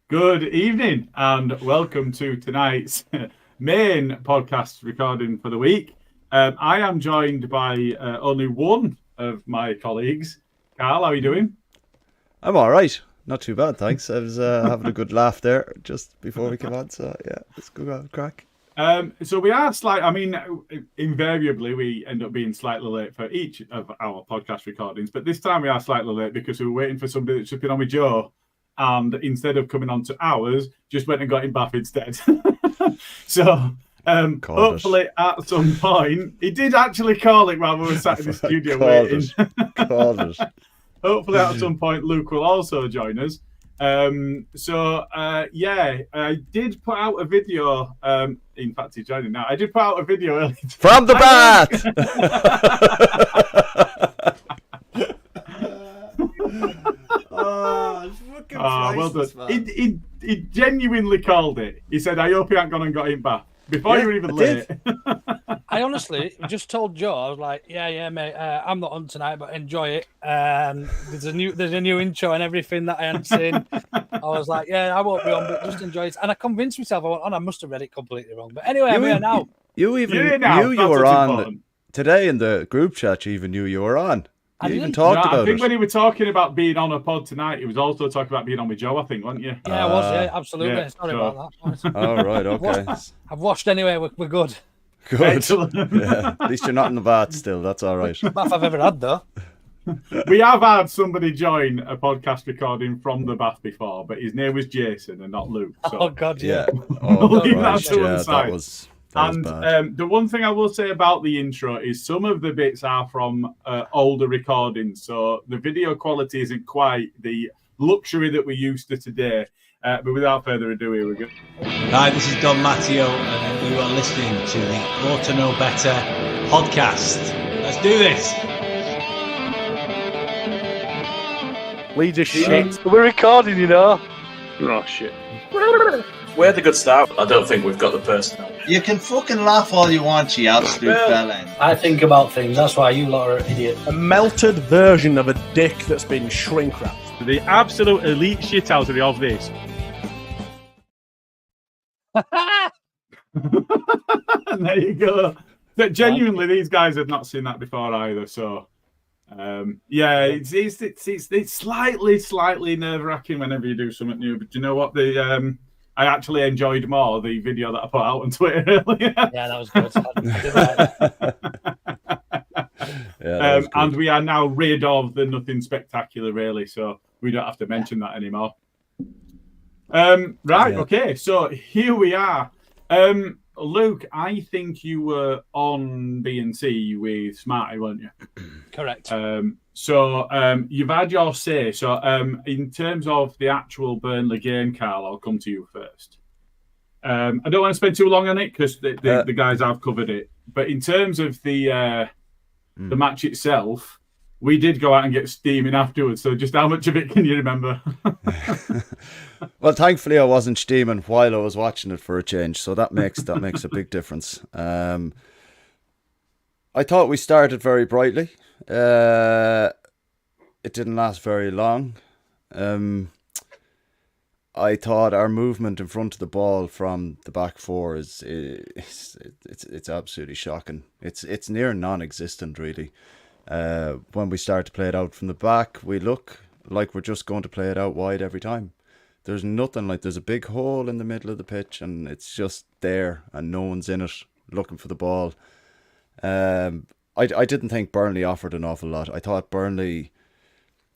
Good evening and welcome to tonight's main podcast recording for the week. I am joined by only one of my colleagues. Carl, how are you doing? I'm all right. Not too bad, thanks. I was having a good laugh there just before we came on, so yeah, let's go crack. So we are invariably we end up being slightly late for each of our podcast recordings, but this time we are slightly late because we were waiting for somebody that's just been on with Joe, and instead of coming on to ours, just went and got in bath instead. So hopefully at some point, he did actually call it while we were sat in the studio waiting. Called it. Hopefully at some point Luke will also join us. I did put out a video. In fact, he's joining now. I did put out a video earlier from the bath. Well done. He genuinely called it. He said, "I hope you haven't gone and got in bath." Before you were even late. I honestly just told Joe, I was like, yeah, mate, I'm not on tonight, but enjoy it. There's a new intro and everything that I hadn't seen. I was like, yeah, I won't be on, but just enjoy it. And I convinced myself I went on. I must have read it completely wrong. But anyway, I'm here now. You even knew you were on important. Today in the group chat. You even knew you were on. You even talked about it. I think when he was talking about being on a pod tonight, he was also talking about being on with Joe, I think, wasn't you? Yeah, I was, yeah, absolutely. Yeah, Sorry about that. All right, okay. I've washed anyway, we're good. Good. Excellent. Yeah, at least you're not in the bath still, that's all right. Bath I've ever had, though. We have had somebody join a podcast recording from the bath before, but his name was Jason and not Luke. So. Oh, God, yeah. That was... the one thing I will say about the intro is some of the bits are from older recordings, so the video quality isn't quite the luxury that we're used to today. But without further ado, here we go. Hi, this is Don Matteo, and you are listening to the Ought to Know Better podcast. Let's do this. Leads are shit. We're recording, you know. Oh, shit. We're the good staff. I don't think we've got the personnel. You can fucking laugh all you want, you absolute bellend. I think about things, that's why you lot are idiots. A melted version of a dick that's been shrink wrapped. The absolute elite shithousery of this. There you go. But genuinely, these guys have not seen that before either. So, it's slightly nerve-wracking whenever you do something new. But you know what? I actually enjoyed more the video that I put out on Twitter earlier. Yeah, that was good. And we are now rid of the nothing spectacular, really. So we don't have to mention that anymore. Okay. So here we are. Luke, I think you were on B&C with Smarty, weren't you? Correct. You've had your say. So in terms of the actual Burnley game, Carl, I'll come to you first. I don't want to spend too long on it because the guys have covered it. But in terms of the match itself, we did go out and get steaming afterwards. So just how much of it can you remember? Well, thankfully I wasn't steaming while I was watching it for a change, so that makes a big difference. I thought we started very brightly. It didn't last very long. I thought our movement in front of the ball from the back four is absolutely shocking. It's near non-existent, really. When we start to play it out from the back, we look like we're just going to play it out wide every time. There's nothing like there's a big hole in the middle of the pitch and it's just there and no one's in it looking for the ball. I didn't think Burnley offered an awful lot. I thought Burnley,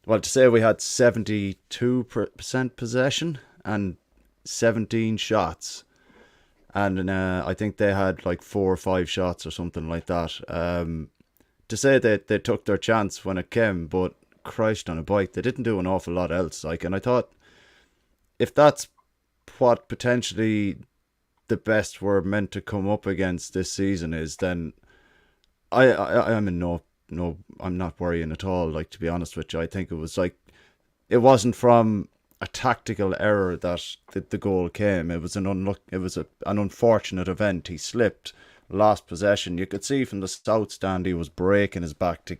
to say we had 72% possession and 17 shots. And I think they had like 4 or 5 shots or something like that. To say that they took their chance when it came, but Christ on a bike, they didn't do an awful lot else. And I thought, if that's what potentially the best we're meant to come up against this season is, then I'm in I'm not worrying at all. To be honest with you, I think it wasn't from a tactical error that the goal came. It was an unfortunate event. He slipped, lost possession. You could see from the south stand he was breaking his back to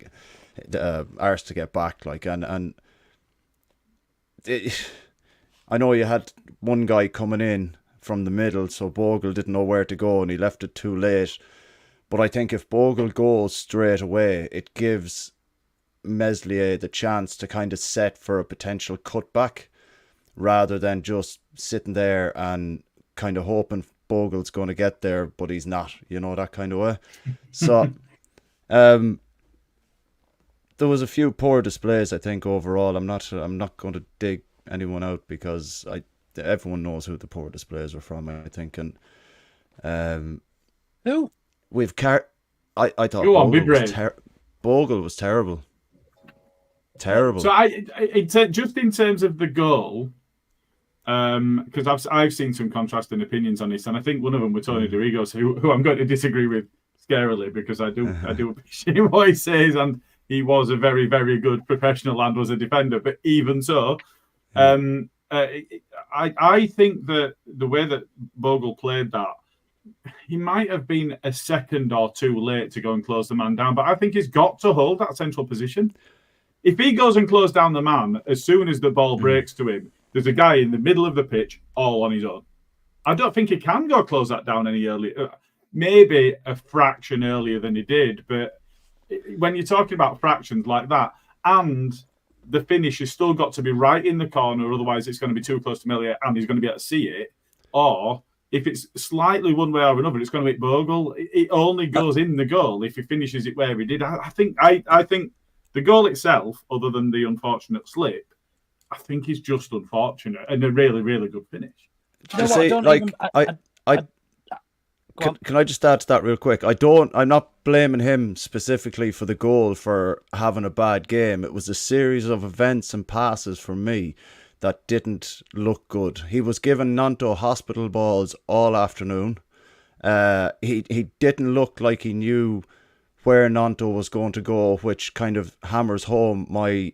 arse to get back. I know you had one guy coming in from the middle, so Bogle didn't know where to go and he left it too late. But I think if Bogle goes straight away, it gives Meslier the chance to kind of set for a potential cutback rather than just sitting there and kind of hoping Bogle's going to get there, but he's not, that kind of way. So there was a few poor displays, I think, overall. I'm not going to dig anyone out because everyone knows who the poor displays were from, I think. And who? I thought Bogle was terrible. Terrible. So just in terms of the goal, because I've seen some contrasting opinions on this, and I think one of them were Tony DeRigos, who I'm going to disagree with scarily because I do appreciate what he says, and he was a very, very good professional and was a defender. But even so, I think that the way that Bogle played that, he might have been a second or two late to go and close the man down, but I think he's got to hold that central position. If he goes and closes down the man, as soon as the ball breaks to him, there's a guy in the middle of the pitch all on his own. I don't think he can go close that down any earlier. Maybe a fraction earlier than he did, but when you're talking about fractions like that, and the finish has still got to be right in the corner, otherwise it's going to be too close to Meslier and he's going to be able to see it, or if it's slightly one way or another, it's going to make Bogle. It only goes in the goal if he finishes it where he did. I think the goal itself, other than the unfortunate slip, I think is just unfortunate and a really, really good finish. Can I just add to that real quick? I'm not blaming him specifically for the goal for having a bad game. It was a series of events and passes for me that didn't look good. He was given Nanto hospital balls all afternoon. He didn't look like he knew where Nanto was going to go, which kind of hammers home my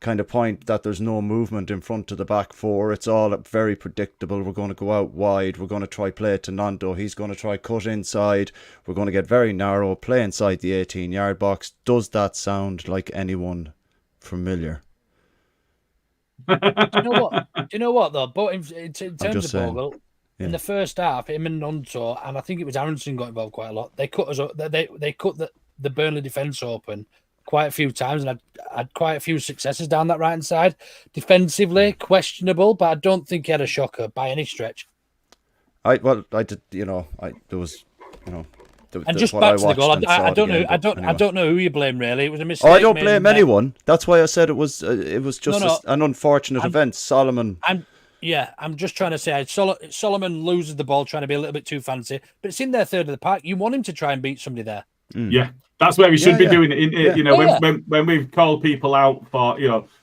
kind of point that there's no movement in front of the back four. It's all very predictable. We're going to go out wide. We're going to try play it to Nanto. He's going to try cut inside. We're going to get very narrow, play inside the 18-yard box. Does that sound like anyone familiar? Do you know what though? But in terms of Bogle, in the first half, him and Nanto, and I think it was Aronson got involved quite a lot. They cut us up. They cut the Burnley defence open quite a few times, and had quite a few successes down that right hand side. Defensively, questionable, but I don't think he had a shocker by any stretch. I did. There was. And just back to the goal, I don't know who you blame really. It was a mistake. Oh, I don't blame anyone. That's why I said it was just an unfortunate event. Solomon. I'm just trying to say Solomon loses the ball trying to be a little bit too fancy, but it's in their third of the pack. You want him to try and beat somebody there. Yeah, that's where we should be doing it. When we've called people out for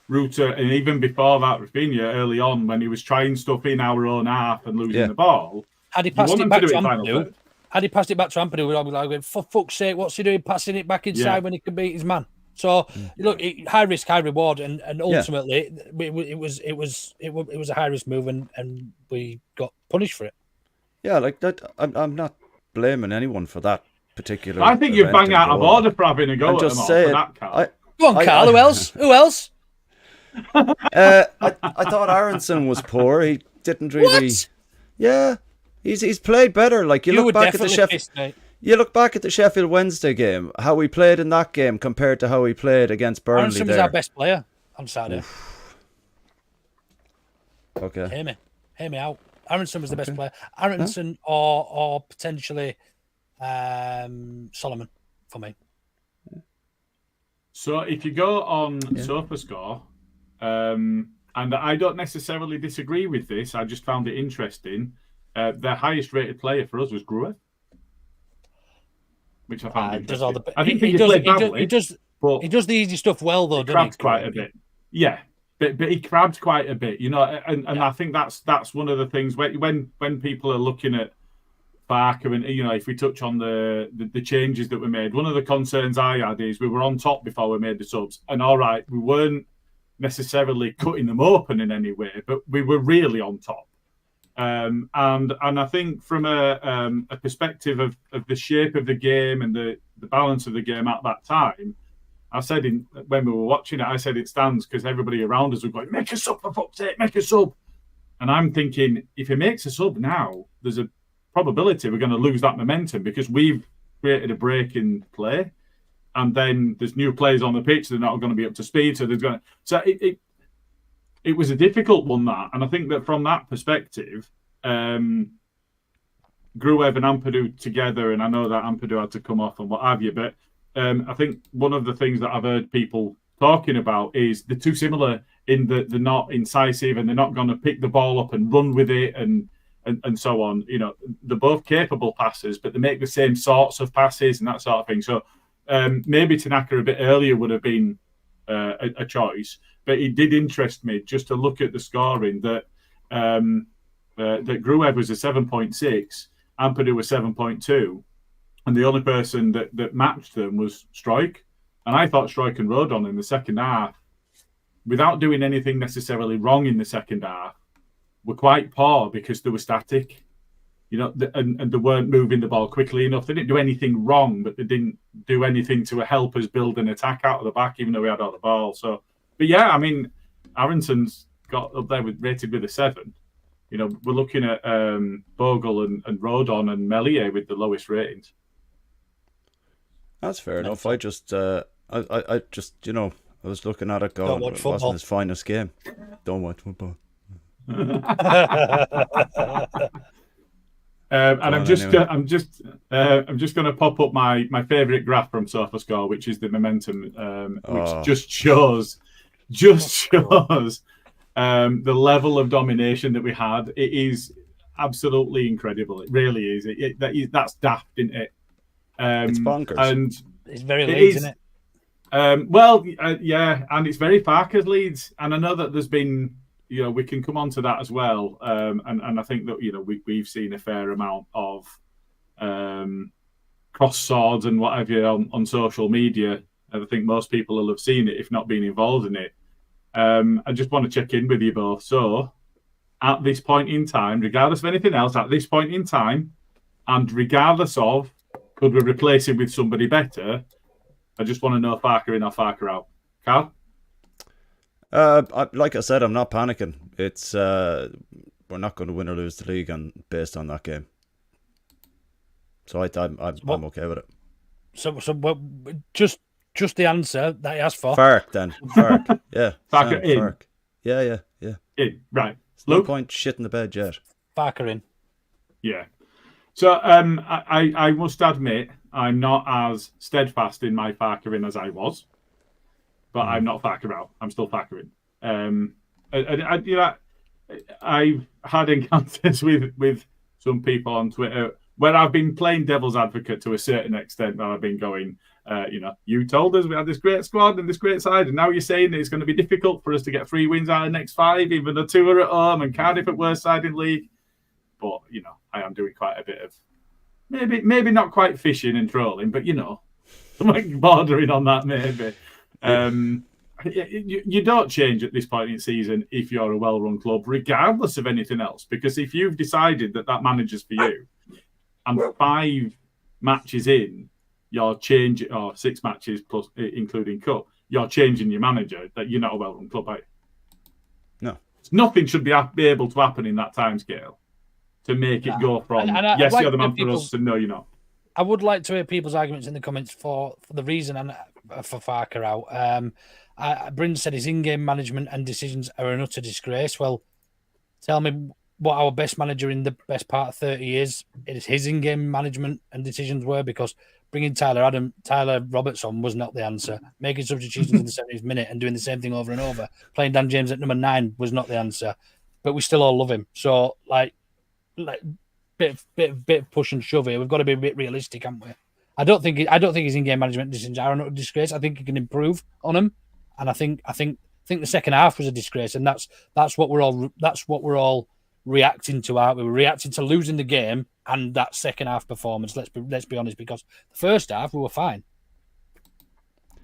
Ruta, and even before that, Rafinha early on when he was trying stuff in our own half and losing the ball. Had he passed it back to Ampadu, we'd all be like, for fuck's sake, what's he doing passing it back inside when he can beat his man? So look, high risk, high reward, and ultimately it was a high risk move, and we got punished for it. Yeah, like that. I'm not blaming anyone for that particular. I think you bang out of order for having a go at them all for that, Carl. Go on, Carl. Who else? Who else? I thought Aronson was poor. He didn't really. What? Yeah, he's played better. Like you look back at the Sheffield. You look back at the Sheffield Wednesday game, how he played in that game compared to how he played against Burnley. Aronson was our best player on Saturday. Okay. Hear me out. Aronson was the best player. Aronson or potentially Solomon for me. So if you go on SofaScore, and I don't necessarily disagree with this, I just found it interesting. Their highest rated player for us was Gruev, which I found interesting. I think he does the easy stuff well though. He crabbed quite a bit. Yeah, but he crabbed quite a bit, and I think that's one of the things when people are looking at Farke, and if we touch on the changes that were made, one of the concerns I had is we were on top before we made the subs, and all right, we weren't necessarily cutting them open in any way, but we were really on top. And I think from a perspective of the shape of the game and the balance of the game at that time, I said when we were watching it, I said it stands because everybody around us was going, make a sub for fuck's sake, make a sub. And I'm thinking, if he makes a sub now, there's a probability we're going to lose that momentum because we've created a break in play, and then there's new players on the pitch. They're not going to be up to speed, so there's going to. So it was a difficult one, that, and I think that from that perspective, Gruev and Ampadu together, and I know that Ampadu had to come off and what have you, but I think one of the things that I've heard people talking about is they're too similar in that they're not incisive and they're not going to pick the ball up and run with it and so on. You know, they're both capable passers, but they make the same sorts of passes and that sort of thing. So maybe Tanaka a bit earlier would have been a choice, but it did interest me just to look at the scoring that that Gruev was a 7.6, Ampadu was 7.2, and the only person that matched them was Struijk. And I thought Struijk and Rodon in the second half, without doing anything necessarily wrong in the second half, were quite poor because they were static. You know, and they weren't moving the ball quickly enough. They didn't do anything wrong, but they didn't do anything to help us build an attack out of the back, even though we had all the ball. So, but yeah, I mean, Aronson's got up there rated with a 7. You know, we're looking at Bogle and Rodon and Meslier with the lowest ratings. That's fair enough. I just, I just, you know, I was looking at it going, it wasn't his finest game. Don't watch football. And I'm just going to pop up my favourite graph from SofaScore, which is the momentum, which just shows the level of domination that we had. It is absolutely incredible. It really is. That's daft, isn't it? It's bonkers, and it's very Leeds, isn't it? Yeah, and it's very Farke's Leeds, and I know that there's been. You know, we can come on to that as well. And I think that, you know, we've seen a fair amount of cross swords and whatever on social media. And I think most people will have seen it, if not been involved in it. I just want to check in with you both. So, at this point in time, regardless of anything else, at this point in time, and regardless of could we replace him with somebody better, I just want to know Farke in or Farke out. Carl? Like I said, I'm not panicking. It's we're not going to win or lose the league based on that game. So I'm okay with it. So just the answer that he asked for. Farke then. Farke. Yeah. Farke in. Farke. Yeah. In. Right. No point shitting the bed yet. Farke in. Yeah. So I must admit I'm not as steadfast in my Farke in as I was. But I'm not Farke out. I'm still Farke in. I've had encounters with some people on Twitter where I've been playing devil's advocate to a certain extent. Where I've been going, you told us we had this great squad and this great side, and now you're saying that it's going to be difficult for us to get 3 wins out of the next 5, even though 2 are at home and Cardiff at worst side in league. But you know, I am doing quite a bit of maybe not quite fishing and trolling, but you know, like bordering on that maybe. You don't change at this point in the season if you're a well-run club, regardless of anything else. Because if you've decided that manager's for you, and 5 matches in, you're changing, or 6 matches plus including cup, you're changing your manager. That you're not a well-run club, are you? No, nothing should be able to happen in that timescale to make it go from yes, you're the man for us to no, you're not. I would like to hear people's arguments in the comments for the reason and for Farke out. Bryn said his in-game management and decisions are an utter disgrace. Well, tell me what our best manager in the best part of 30 years is his in-game management and decisions were, because bringing Tyler Roberts on was not the answer. Making substitutions in the 70th minute and doing the same thing over and over, playing Dan James at number 9 was not the answer. But we still all love him. So, bit of push and shove here. We've got to be a bit realistic, haven't we? I don't think his in-game management decisions are a disgrace. I think he can improve on them, and I think the second half was a disgrace, and that's what we're all reacting to. Aren't we? We're reacting to losing the game and that second half performance. Let's be honest, because the first half we were fine.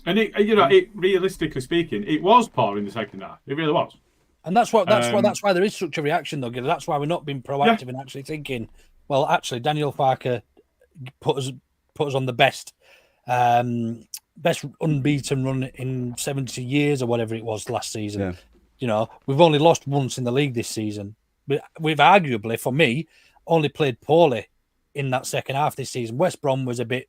And realistically speaking, it was poor in the second half. It really was. And that's why there is such a reaction, though. That's why we're not being proactive and actually thinking, well, actually, Daniel Farke put us on the best unbeaten run in 70 years or whatever it was last season. Yeah. You know, we've only lost once in the league this season. we've arguably, for me, only played poorly in that second half this season. West Brom was a bit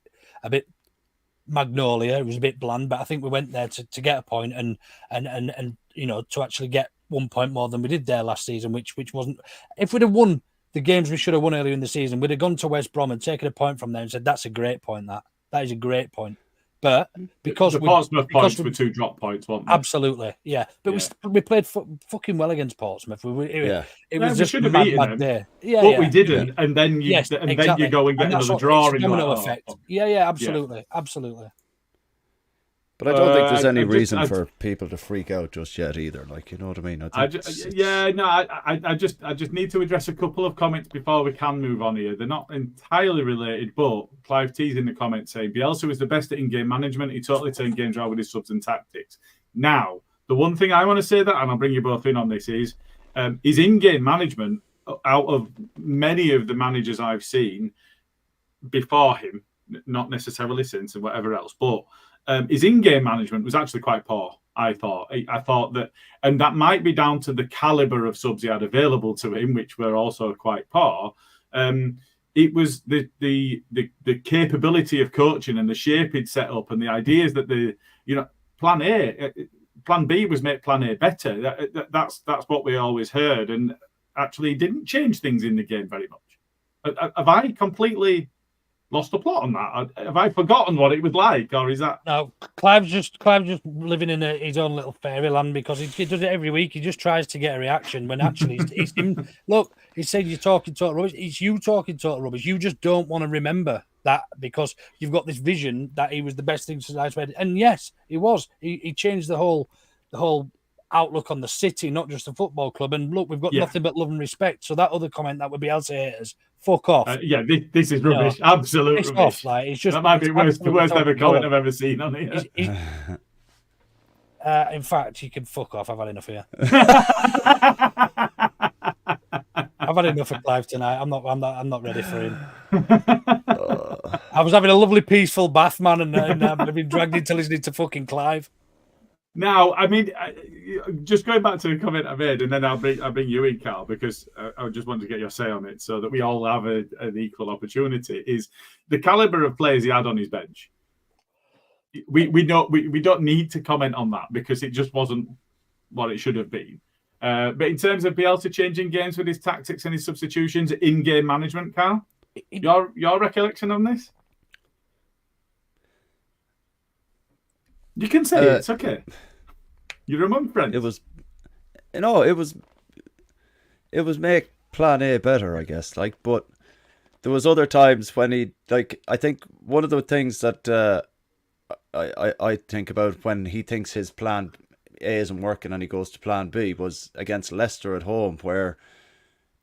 magnolia. It was a bit bland, but I think we went there to get a point and to actually get 1 point more than we did there last season, which wasn't. If we'd have won the games we should have won earlier in the season, we'd have gone to West Brom and taken a point from there and said that's a great point. That is a great point. But because the Portsmouth points were 2 drop points, weren't they? Absolutely, yeah. But we played fucking well against Portsmouth. It was just a mad day. Yeah, but we didn't, and then you then you go and get another draw in domino effect. Yeah, absolutely. But I don't think there's any reason for people to freak out just yet either. Like, you know what I mean? I just need to address a couple of comments before we can move on here. They're not entirely related, but Clive T's in the comments saying Bielsa was the best at in-game management. He totally turned games around with his subs and tactics. Now, the one thing I want to say that, and I'll bring you both in on this, is his in-game management, out of many of the managers I've seen before him, not necessarily since and whatever else, but his in-game management was actually quite poor, I thought. I thought that, and that might be down to the caliber of subs he had available to him, which were also quite poor. It was the capability of coaching and the shape he'd set up and the ideas that Plan B was make Plan A better. That's what we always heard, and actually didn't change things in the game very much. Have I completely lost the plot on that? Have I forgotten what it was like, or is that? No, Clive's just living in his own little fairyland because he does it every week. He just tries to get a reaction when actually it's him. Look, he said you're talking total rubbish. It's you talking total rubbish. You just don't want to remember that because you've got this vision that he was the best thing since I read. And yes, he was. He changed the whole outlook on the city, not just the football club. And look, we've got nothing but love and respect. So that other comment that would be Bielsa haters, fuck off. This is rubbish. Absolute rubbish. Off, like, it's just, that might be the worst ever comment I've ever seen on it. In fact, you can fuck off. I've had enough of you. I've had enough of Clive tonight. I'm not ready for him. I was having a lovely peaceful bath, man, and I've been dragged into listening to fucking Clive. Now, I mean, just going back to the comment I made, and then I'll bring you in, Carl, because I just wanted to get your say on it, so that we all have an equal opportunity. Is the caliber of players he had on his bench? We don't need to comment on that because it just wasn't what it should have been. But in terms of Bielsa changing games with his tactics and his substitutions, in-game management, Carl, your recollection on this? You can say it. It's okay. You're among friends. It was make Plan A better, I guess. Like, but there was other times when he, like, I think one of the things that I think about when he thinks his Plan A isn't working and he goes to Plan B was against Leicester at home, where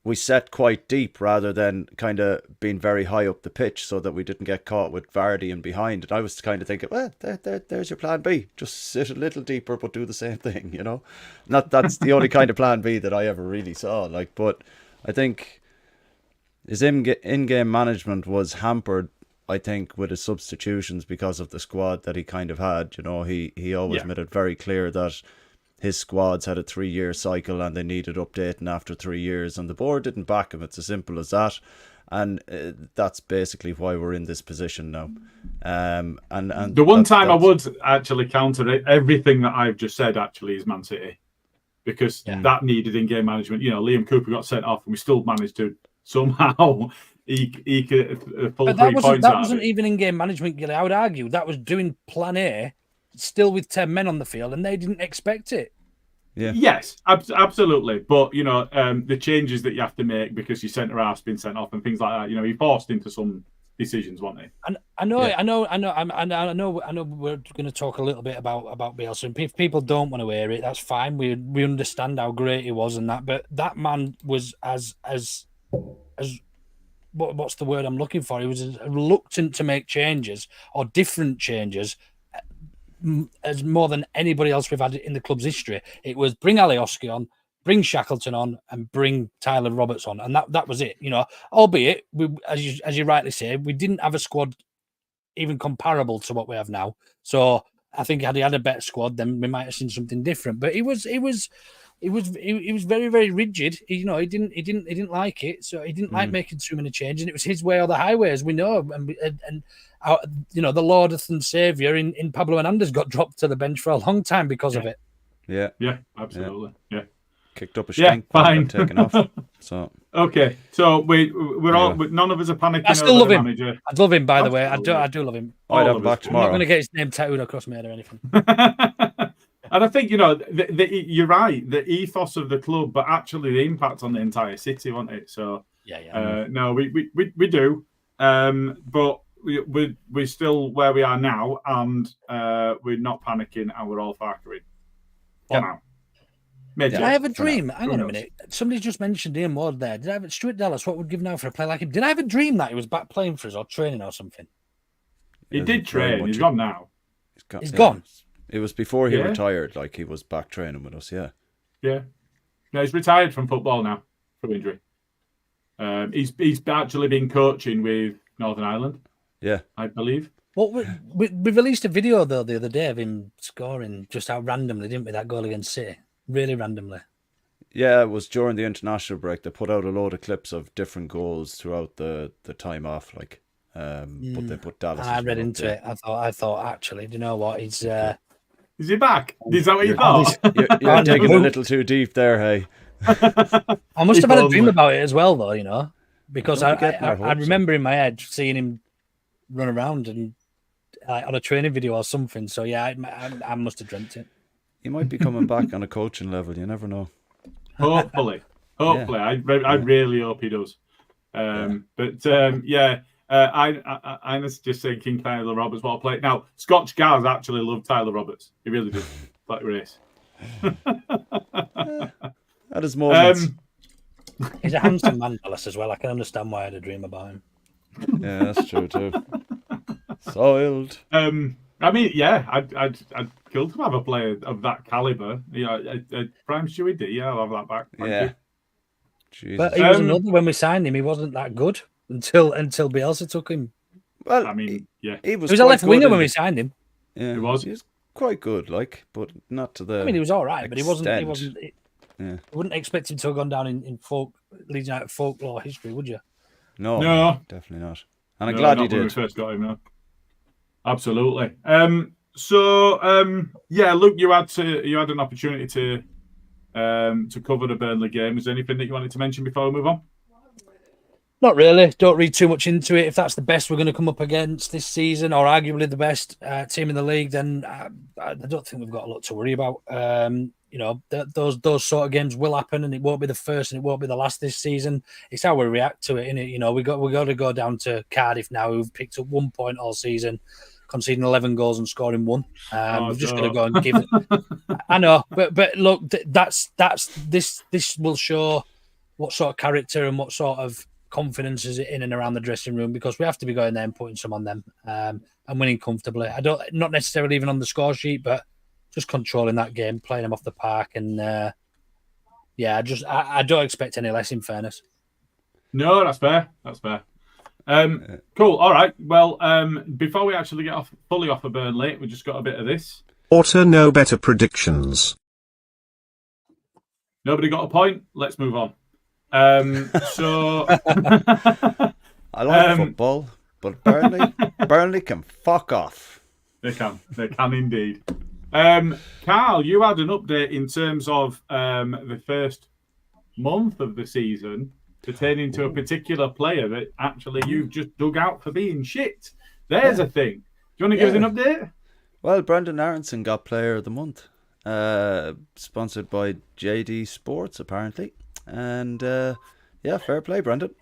we set quite deep rather than kind of being very high up the pitch so that we didn't get caught with Vardy in behind. And I was kind of thinking, well, there's your Plan B. Just sit a little deeper but do the same thing, you know? That's the only kind of Plan B that I ever really saw. Like, but I think his in-game management was hampered, I think, with his substitutions because of the squad that he kind of had. You know, he always made it very clear that his squads had a 3-year cycle and they needed updating after 3 years, and the board didn't back him. It's as simple as that, and that's basically why we're in this position now. And the one time I would actually counter everything that I've just said actually is Man City, because that needed in-game management. You know, Liam Cooper got sent off and we still managed to somehow eke a full 3 points. That wasn't even in-game management, Gilly. I would argue that was doing Plan A still with 10 men on the field, and they didn't expect it. Yeah. Yes, absolutely. But you know, the changes that you have to make because your centre half's been sent off and things like that. You know, he forced into some decisions, wasn't he? And I know we're going to talk a little bit about Bielsa, and if people don't want to hear it, that's fine. We understand how great he was and that, but that man was as what's the word I'm looking for? He was as reluctant to make changes or different changes as more than anybody else we've had in the club's history. It was bring Alioski on, bring Shackleton on, and bring Tyler Roberts on, and that was it. You know, albeit as you rightly say, we didn't have a squad even comparable to what we have now. So I think had he had a better squad, then we might have seen something different. But it was he was very, very rigid. He didn't like it, so he didn't like making too many changes. And it was his way or the highway, as we know. And the Lord and Savior in Pablo Hernandez got dropped to the bench for a long time because of it. Yeah, absolutely. Yeah. Kicked up a stink, fine. got taken off. So okay, so we're all none of us are panicking. I still love him. Manager. I love him, by the way. I do love him. I'd have him back tomorrow. I'm not going to get his name tattooed across me head or anything. And I think you're right. The ethos of the club, but actually the impact on the entire city, wasn't it? So no, we do, but we're still where we are now, and we're not panicking, and we're all Farke for now. Did I have a dream? Hang on a minute. Somebody just mentioned Ian Ward there. Did I have Stuart Dallas? What would give now for a player like him? Did I have a dream that he was back playing for us or training or something? He did train. He's gone now. He's gone. It was before he retired. Like he was back training with us. Yeah. No, he's retired from football now through injury. He's actually been coaching with Northern Ireland. Yeah, I believe. Well, we released a video though the other day of him scoring just out randomly, didn't we? That goal against City. Really randomly. Yeah, it was during the international break. They put out a load of clips of different goals throughout the time off, like. But they put Dallas. I read into it. I thought actually, do you know what? He's is he back? Is that what you thought? You're digging a little too deep there, hey. I must have had a dream about it as well, though. Because I remember in my head seeing him run around and on a training video or something. So yeah, I must have dreamt it. He might be coming back on a coaching level. You never know. Hopefully. I really hope he does. I was just thinking Tyler Roberts what I play. Now, Scotch Gaz actually loved Tyler Roberts. He really did. Like race. At his moments. He's a handsome man, Dallas, as well. I can understand why I had a dream about him. Yeah, that's true too. Soiled. I mean, yeah, I'd kill to have a player of that caliber. Prime Stewie D. I'll have that back. Thank you. But he was another when we signed him. He wasn't that good until Bielsa took him. Well, I mean, he was a left winger when we signed him. Yeah, he was. He was quite good, but not to the. I mean, he was all right, but he wasn't. Yeah. You wouldn't expect him to have gone down in leading out of folklore history, would you? No, definitely not. And I'm glad he did. When we first got him, no. Absolutely. Luke, you had an opportunity to cover the Burnley game. Is there anything that you wanted to mention before we move on? Not really. Don't read too much into it. If that's the best we're going to come up against this season, or arguably the best team in the league, then I don't think we've got a lot to worry about. Those sort of games will happen, and it won't be the first and it won't be the last this season. It's how we react to it, innit? We got to go down to Cardiff now, who've picked up 1 point all season, conceding 11 goals and scoring 1. We're just going to go and give it. I know, but look, this will show what sort of character and what sort of confidence is in and around the dressing room, because we have to be going there and putting some on them and winning comfortably. Not necessarily even on the score sheet, but just controlling that game, playing them off the park, and I don't expect any less. In fairness, no, that's fair. Cool. All right. Well, before we actually get fully off of Burnley, we just got a bit of this. Auto no better predictions. Nobody got a point. Let's move on. So I like football, but Burnley can fuck off. They can indeed. Carl, you had an update in terms of the first month of the season pertaining to a particular player that actually you've just dug out for being shit. There's a thing. Do you want to give us an update? Well, Brendan Aronson got Player of the Month, sponsored by JD Sports apparently. And fair play, Brendan.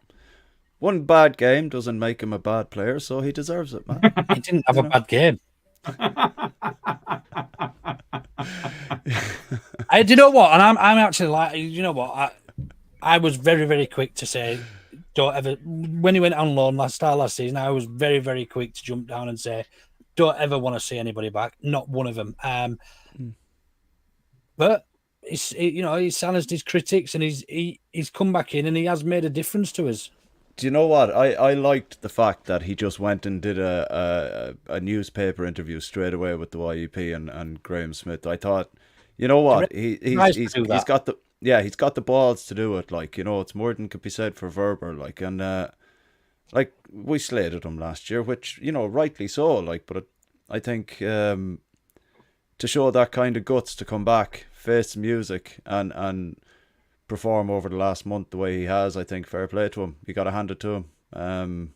One bad game doesn't make him a bad player, so he deserves it, man. He didn't have a bad game. Do you know what? And I'm actually like, you know what? I was very, very quick to say, don't ever. When he went on loan last season, I was very, very quick to jump down and say, don't ever want to see anybody back. Not one of them. But he's silenced his critics, and he's come back in, and he has made a difference to us. Do you know what? I liked the fact that he just went and did a newspaper interview straight away with the YEP and Graham Smith. I thought You know what? Nice to do He's that. got the balls to do it. Like, you know, it's more than could be said for Verber. Like, and like we slated him last year, which, you know, rightly so. Like, but I think to show that kind of guts to come back, face the music, and perform over the last month the way he has, I think fair play to him. You got to hand it to him.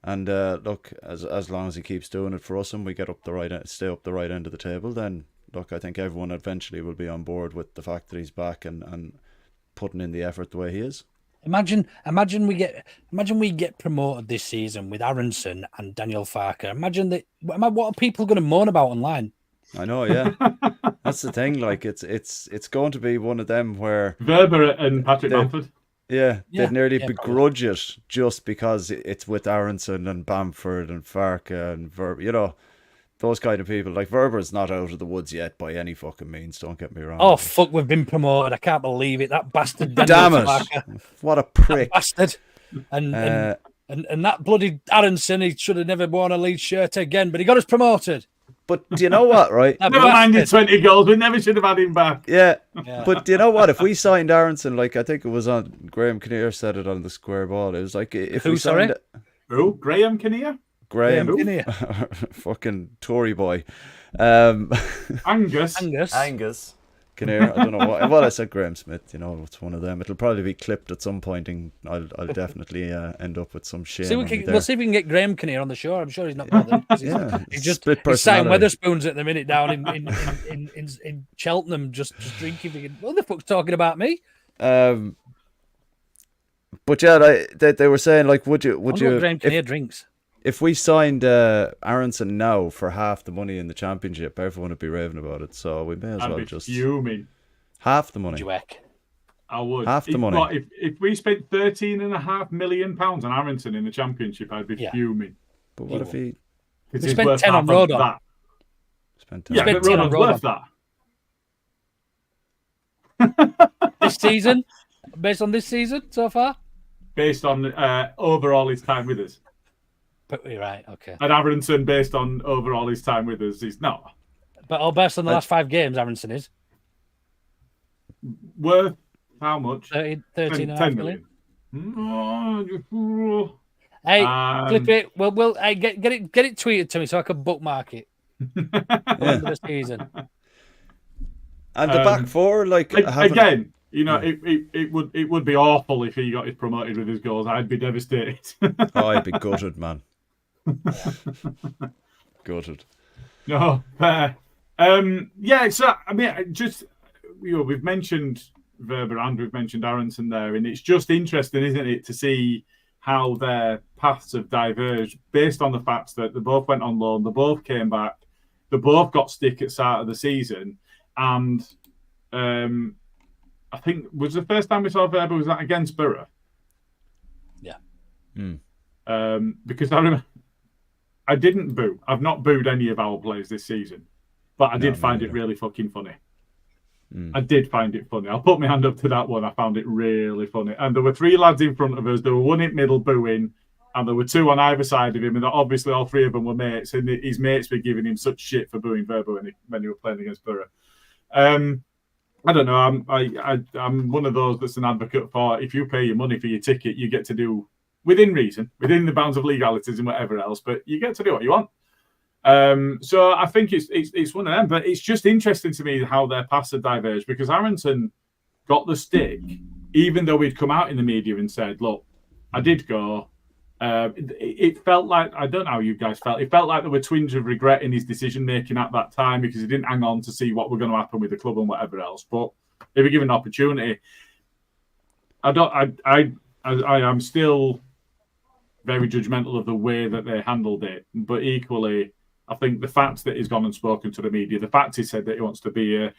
And look, as long as he keeps doing it for us and we get up stay up the right end of the table, then look, I think everyone eventually will be on board with the fact that he's back and putting in the effort the way he is. Imagine we get promoted this season with Aronson and Daniel Farke. Imagine that. What are people going to moan about online? I know, yeah. That's the thing. Like, it's going to be one of them where Verber and Patrick Bamford. Yeah, they'd nearly begrudge it just because it's with Aronson and Bamford and Farke and Verber. You know, those kind of people. Like, Verber's not out of the woods yet by any fucking means. Don't get me wrong. Oh fuck, we've been promoted. I can't believe it. That bastard. Damn it! Farke. What a prick, that bastard. And that bloody Aronson, he should have never worn a Leeds shirt again. But he got us promoted. But do you know what, right? Never mind your 20 goals. We never should have had him back. Yeah. But do you know what? If we signed Aronson, like I think it was on Graham Kinnear said it on the Square Ball. It was like if we signed Who? Graham Kinnear? Graham Kinnear. Fucking Tory boy. Angus Kinnear. I don't know what. Well, I said Graham Smith. You know, it's one of them. It'll probably be clipped at some point, and I'll definitely end up with some shit. We'll see if we can get Graham Kinnear on the show. I'm sure he's not bothered. He's saying Weatherspoons at the minute down in Cheltenham, just drinking. What the fuck's talking about me? But yeah, they were saying like, would you Graham Kinnear drinks? If we signed Aronson now for half the money in the Championship, everyone would be raving about it. So we may as well just fuming. Half the money. I would. Half the money. What, if we spent £13.5 million on Aronson in the Championship, I'd be fuming. But what if he? We spent 10 on Rodon. Spent 10. Yeah, but Rodon's worth that. This season, based on this season so far, based on overall his time with us. You're right, okay. And Aronson, based on overall his time with us, he's not. But based on the last 5 games, Aronson is worth how much? 13.5 million. Hey, flip it. We'll get it tweeted to me so I can bookmark it. End of the season. And the back four, again, you know, it would be awful if he got promoted with his goals. I'd be devastated. Oh, I'd be gutted, man. Gutted. No, fair. Yeah, so I mean, just we've mentioned Verber and we've mentioned Aronson there, and it's just interesting, isn't it, to see how their paths have diverged based on the fact that they both went on loan, they both came back, they both got stick at start of the season, and I think was the first time we saw Verber was that against Borough. Yeah. Because I remember. I didn't boo. I've not booed any of our players this season, but I did find it really fucking funny. I did find it funny. I'll put my hand up to that one. I found it really funny. And there were 3 lads in front of us. There were 1 in middle booing, and there were 2 on either side of him. And obviously all 3 of them were mates, and his mates were giving him such shit for booing Verber when he were playing against Borough. I don't know. I'm one of those that's an advocate for if you pay your money for your ticket, you get to do within reason, within the bounds of legalities and whatever else, but you get to do what you want. So I think it's one of them, but it's just interesting to me how their paths have diverged because Aronson got the stick, even though we'd come out in the media and said, look, I did go. It felt like, I don't know how you guys felt, it felt like there were twinges of regret in his decision-making at that time because he didn't hang on to see what was going to happen with the club and whatever else, but if he given an opportunity, I am still very judgmental of the way that they handled it. But equally, I think the fact that he's gone and spoken to the media, the fact he said that he wants to be here,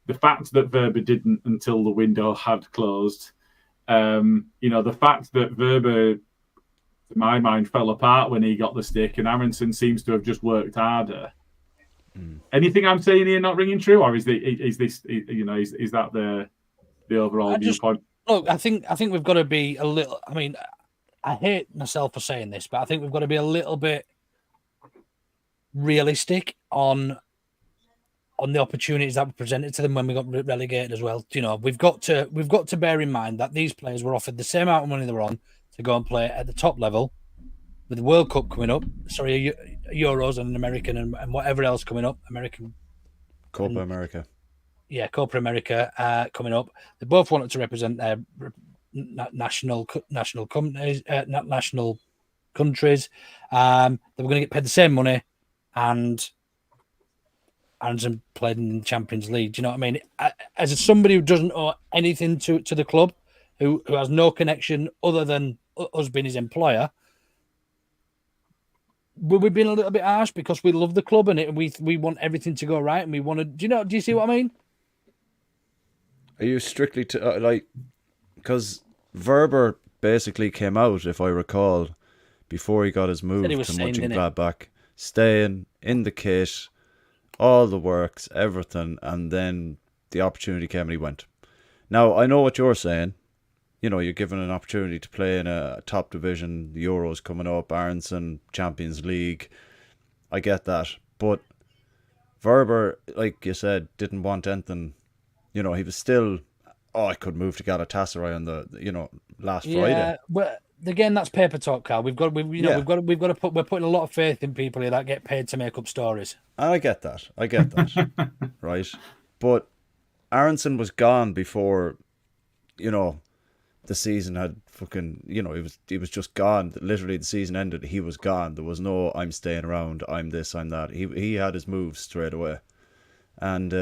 the fact that Verber didn't until the window had closed, the fact that Verber, to my mind, fell apart when he got the stick and Aronson seems to have just worked harder. Anything I'm saying here not ringing true, or is that the overall viewpoint? Look, I think we've got to be a little. I mean, I hate myself for saying this, but I think we've got to be a little bit realistic on on the opportunities that were presented to them when we got relegated as well. You know, we've got to bear in mind that these players were offered the same amount of money they were on to go and play at the top level, with the World Cup coming up. Sorry, Euros and American and whatever else coming up. Copa America. Yeah, Copa America coming up. They both wanted to represent their national companies, national countries. They were going to get paid the same money, and Aronson played in the Champions League. Do you know what I mean? As somebody who doesn't owe anything to the club, who has no connection other than us being his employer, we've been a little bit harsh because we love the club and we want everything to go right, and we want to. Do you see what I mean? Are you strictly to because Verber basically came out, if I recall, before he got his move to Mönchengladbach, staying in the kit, all the works, everything, and then the opportunity came and he went. Now, I know what you're saying. You know, you're given an opportunity to play in a top division, the Euros coming up, Aronson, Champions League. I get that. But Verber, like you said, didn't want anything. You know, he was still, I could move to Galatasaray on the, last Friday. Yeah, but again, that's paper talk, Carl. We're putting a lot of faith in people here that get paid to make up stories. I get that, right? But Aronson was gone before, the season had fucking, he was just gone. Literally, the season ended. He was gone. There was no, I'm staying around. I'm this. I'm that. He had his moves straight away, and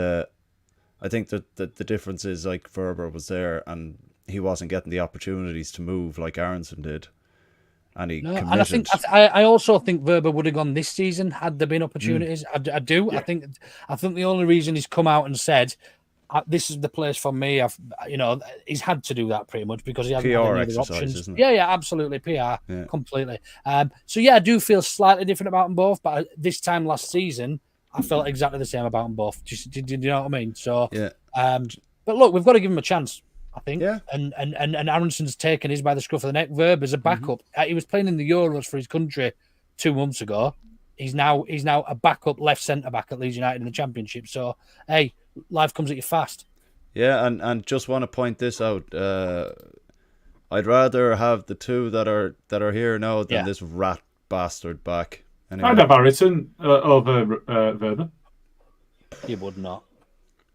I think that the difference is like Verber was there and he wasn't getting the opportunities to move like Aronson did, and he committed. And I also think Verber would have gone this season had there been opportunities. I do. Yeah. I think the only reason he's come out and said, this is the place for me. He's had to do that pretty much because he hasn't had any other options. Isn't it? Yeah, absolutely. PR, completely. So I do feel slightly different about them both, but this time last season, I felt exactly the same about them both. Did you know what I mean? So, but look, we've got to give him a chance, I think. Yeah. And Aronson's taken his by the scruff of the neck. Verber's a backup. He was playing in the Euros for his country 2 months ago. He's now a backup left centre back at Leeds United in the Championship. So, hey, life comes at you fast. Yeah, and just want to point this out. I'd rather have the two that are here now than this rat bastard back. Anyway. I'd have Aronson over Verber. You would not.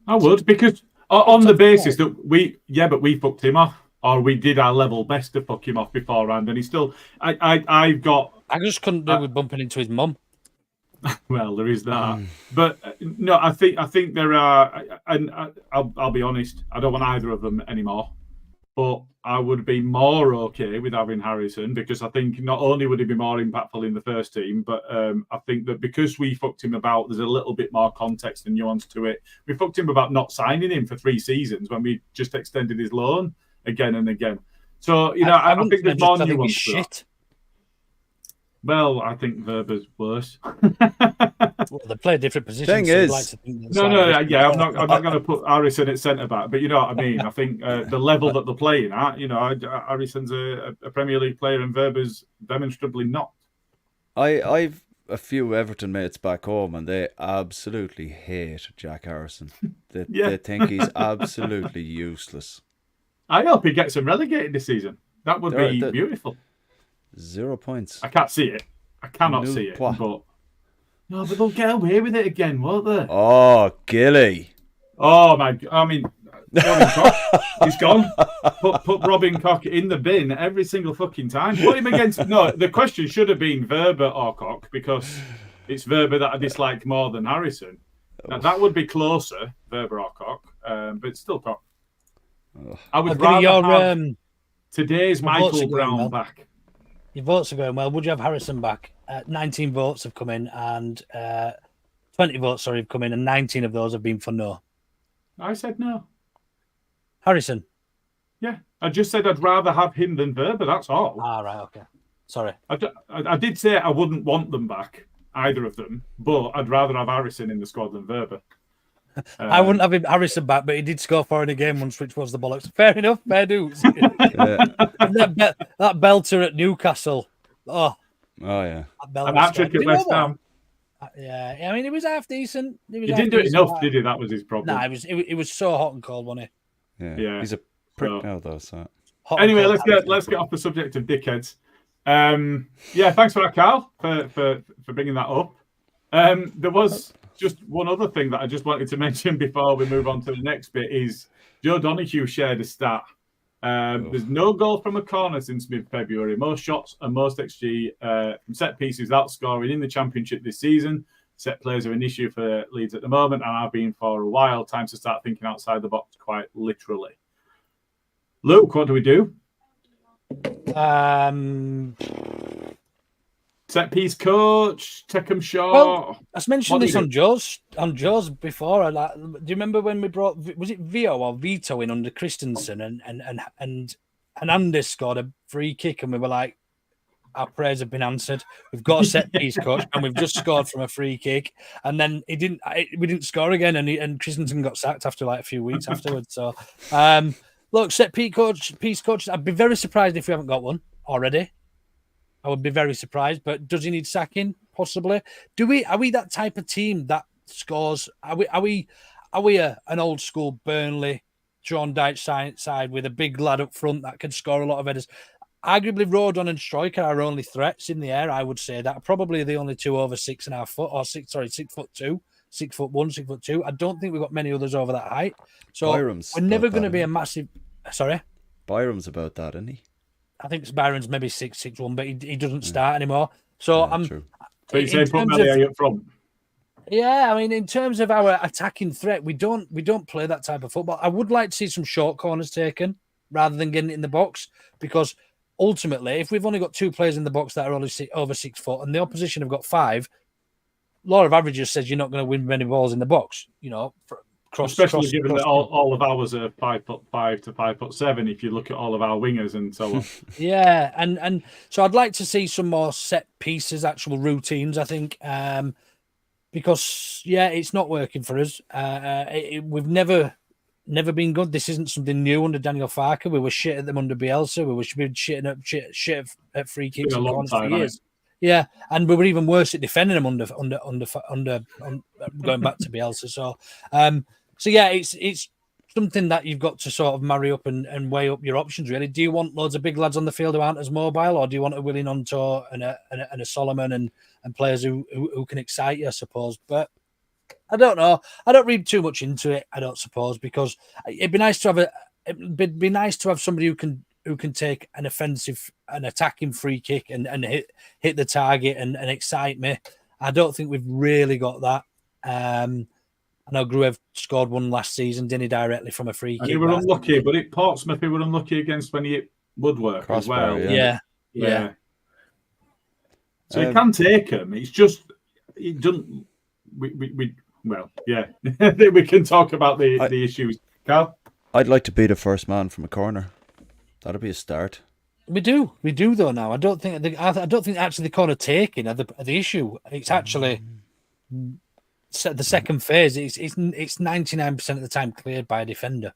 I would, because on the basis that we fucked him off, or we did our level best to fuck him off beforehand, and he still. I just couldn't do with bumping into his mum. Well, there is that, but no, I think there are, and I'll be honest, I don't want either of them anymore. But I would be more okay with having Harrison, because I think not only would he be more impactful in the first team, but I think that because we fucked him about, there's a little bit more context and nuance to it. We fucked him about not signing him for 3 seasons when we just extended his loan again and again. So, I think there's more nuance to that. Well, I think Verber's worse. Well, they play different positions. Thing is, I'm not going to put Harrison at centre back, but you know what I mean. I think the level that they're playing at, Harrison's a Premier League player and Verber's demonstrably not. I've a few Everton mates back home, and they absolutely hate Jack Harrison. They think he's absolutely useless. I hope he gets him relegated this season. That would be beautiful. 0 points. I can't see it. I cannot see it. But they'll get away with it again, won't they? Oh, Gilly. Oh my! I mean, Robin Koch, he's gone. Put Robin Koch in the bin every single fucking time. Put him against. No, the question should have been Verber or Koch, because it's Verber that I dislike more than Harrison. Now, that would be closer, Verber or Koch, but it's still Koch. I would rather have today's Michael Brown back. Your votes are going well. Would you have Harrison back? 19 votes have come in, and 20 votes, have come in, and 19 of those have been for no. I said no. Harrison? Yeah, I just said I'd rather have him than Verber, that's all. Ah, right, okay. Sorry. I did say I wouldn't want them back, either of them, but I'd rather have Harrison in the squad than Verber. I wouldn't have Harrison back, but he did score 4 in a game once, which was the bollocks. Fair enough, fair dues. that belter at Newcastle. Oh yeah. An hat-trick at West Ham. Yeah. I mean, it was half decent. He didn't do it enough, did he? That was his problem. Nah, it was so hot and cold, wasn't he? Yeah. He's a prick now, though. So anyway, let's get off the subject of dickheads. Thanks for that, Carl, for bringing that up. There was just one other thing that I just wanted to mention before we move on to the next bit is Joe Donoghue shared a stat. There's no goal from a corner since mid-February. Most shots and most XG from set pieces without scoring in the Championship this season. Set plays are an issue for Leeds at the moment and have been for a while. Time to start thinking outside the box, quite literally. Luke, what do we do? Set piece coach, Teckham Shaw. Well, I mentioned this on Joe's before. Do you remember when we brought, was it Vio or Vito in under Christensen and Hernandez scored a free kick and we were like, our prayers have been answered. We've got a set piece coach and we've just scored from a free kick. And then we didn't score again and Christensen got sacked after like a few weeks afterwards. So, look, set piece coach. I'd be very surprised if we haven't got one already. I would be very surprised, but does he need sacking? Possibly. Are we that type of team that scores? Are we an old school Burnley, John Dyche side with a big lad up front that can score a lot of headers? Arguably, Rodon and Striker are our only threats in the air. I would say that probably the only two over 6.5 foot, or 6'2", 6'1", 6'2". I don't think we've got many others over that height. So we're never going to be a massive. Sorry, Byram's about that, isn't he? I think Byron's maybe 6'1", but he doesn't start anymore. So I'm. True. So you say put Melly up front. Yeah, I mean, in terms of our attacking threat, we don't play that type of football. I would like to see some short corners taken rather than getting it in the box, because ultimately, if we've only got two players in the box that are only over 6 foot, and the opposition have got 5, law of averages says you're not going to win many balls in the box. You know. Especially given that all of ours are 5'5" to 5'7", if you look at all of our wingers and so on. Yeah, and so I'd like to see some more set pieces, actual routines, I think, because it's not working for us. We've never been good. This isn't something new under Daniel Farke. We were shit at them under Bielsa. We were shit at free kicks and corners for years. Yeah, and we were even worse at defending them under going back to Bielsa. So it's something that you've got to sort of marry up and weigh up your options, really. Do you want loads of big lads on the field who aren't as mobile, or do you want a Willie Nonto and a Solomon and players who can excite you, I suppose? But I don't know. I don't read too much into it, I don't suppose, because it'd be nice to have somebody who can take an attacking free kick and hit the target and excite me. I don't think we've really got that. I know Gruev scored one last season, didn't he, directly from a free kick? And he were unlucky, but at Portsmouth, he were unlucky against when he hit Woodwork as well. Yeah. So he can take them. It's just he doesn't. We can talk about the issues. Carl, I'd like to be the first man from a corner. That'd be a start. We do though now. I don't think actually the corner taking are the issue. It's actually the second phase. It's 99% of the time cleared by a defender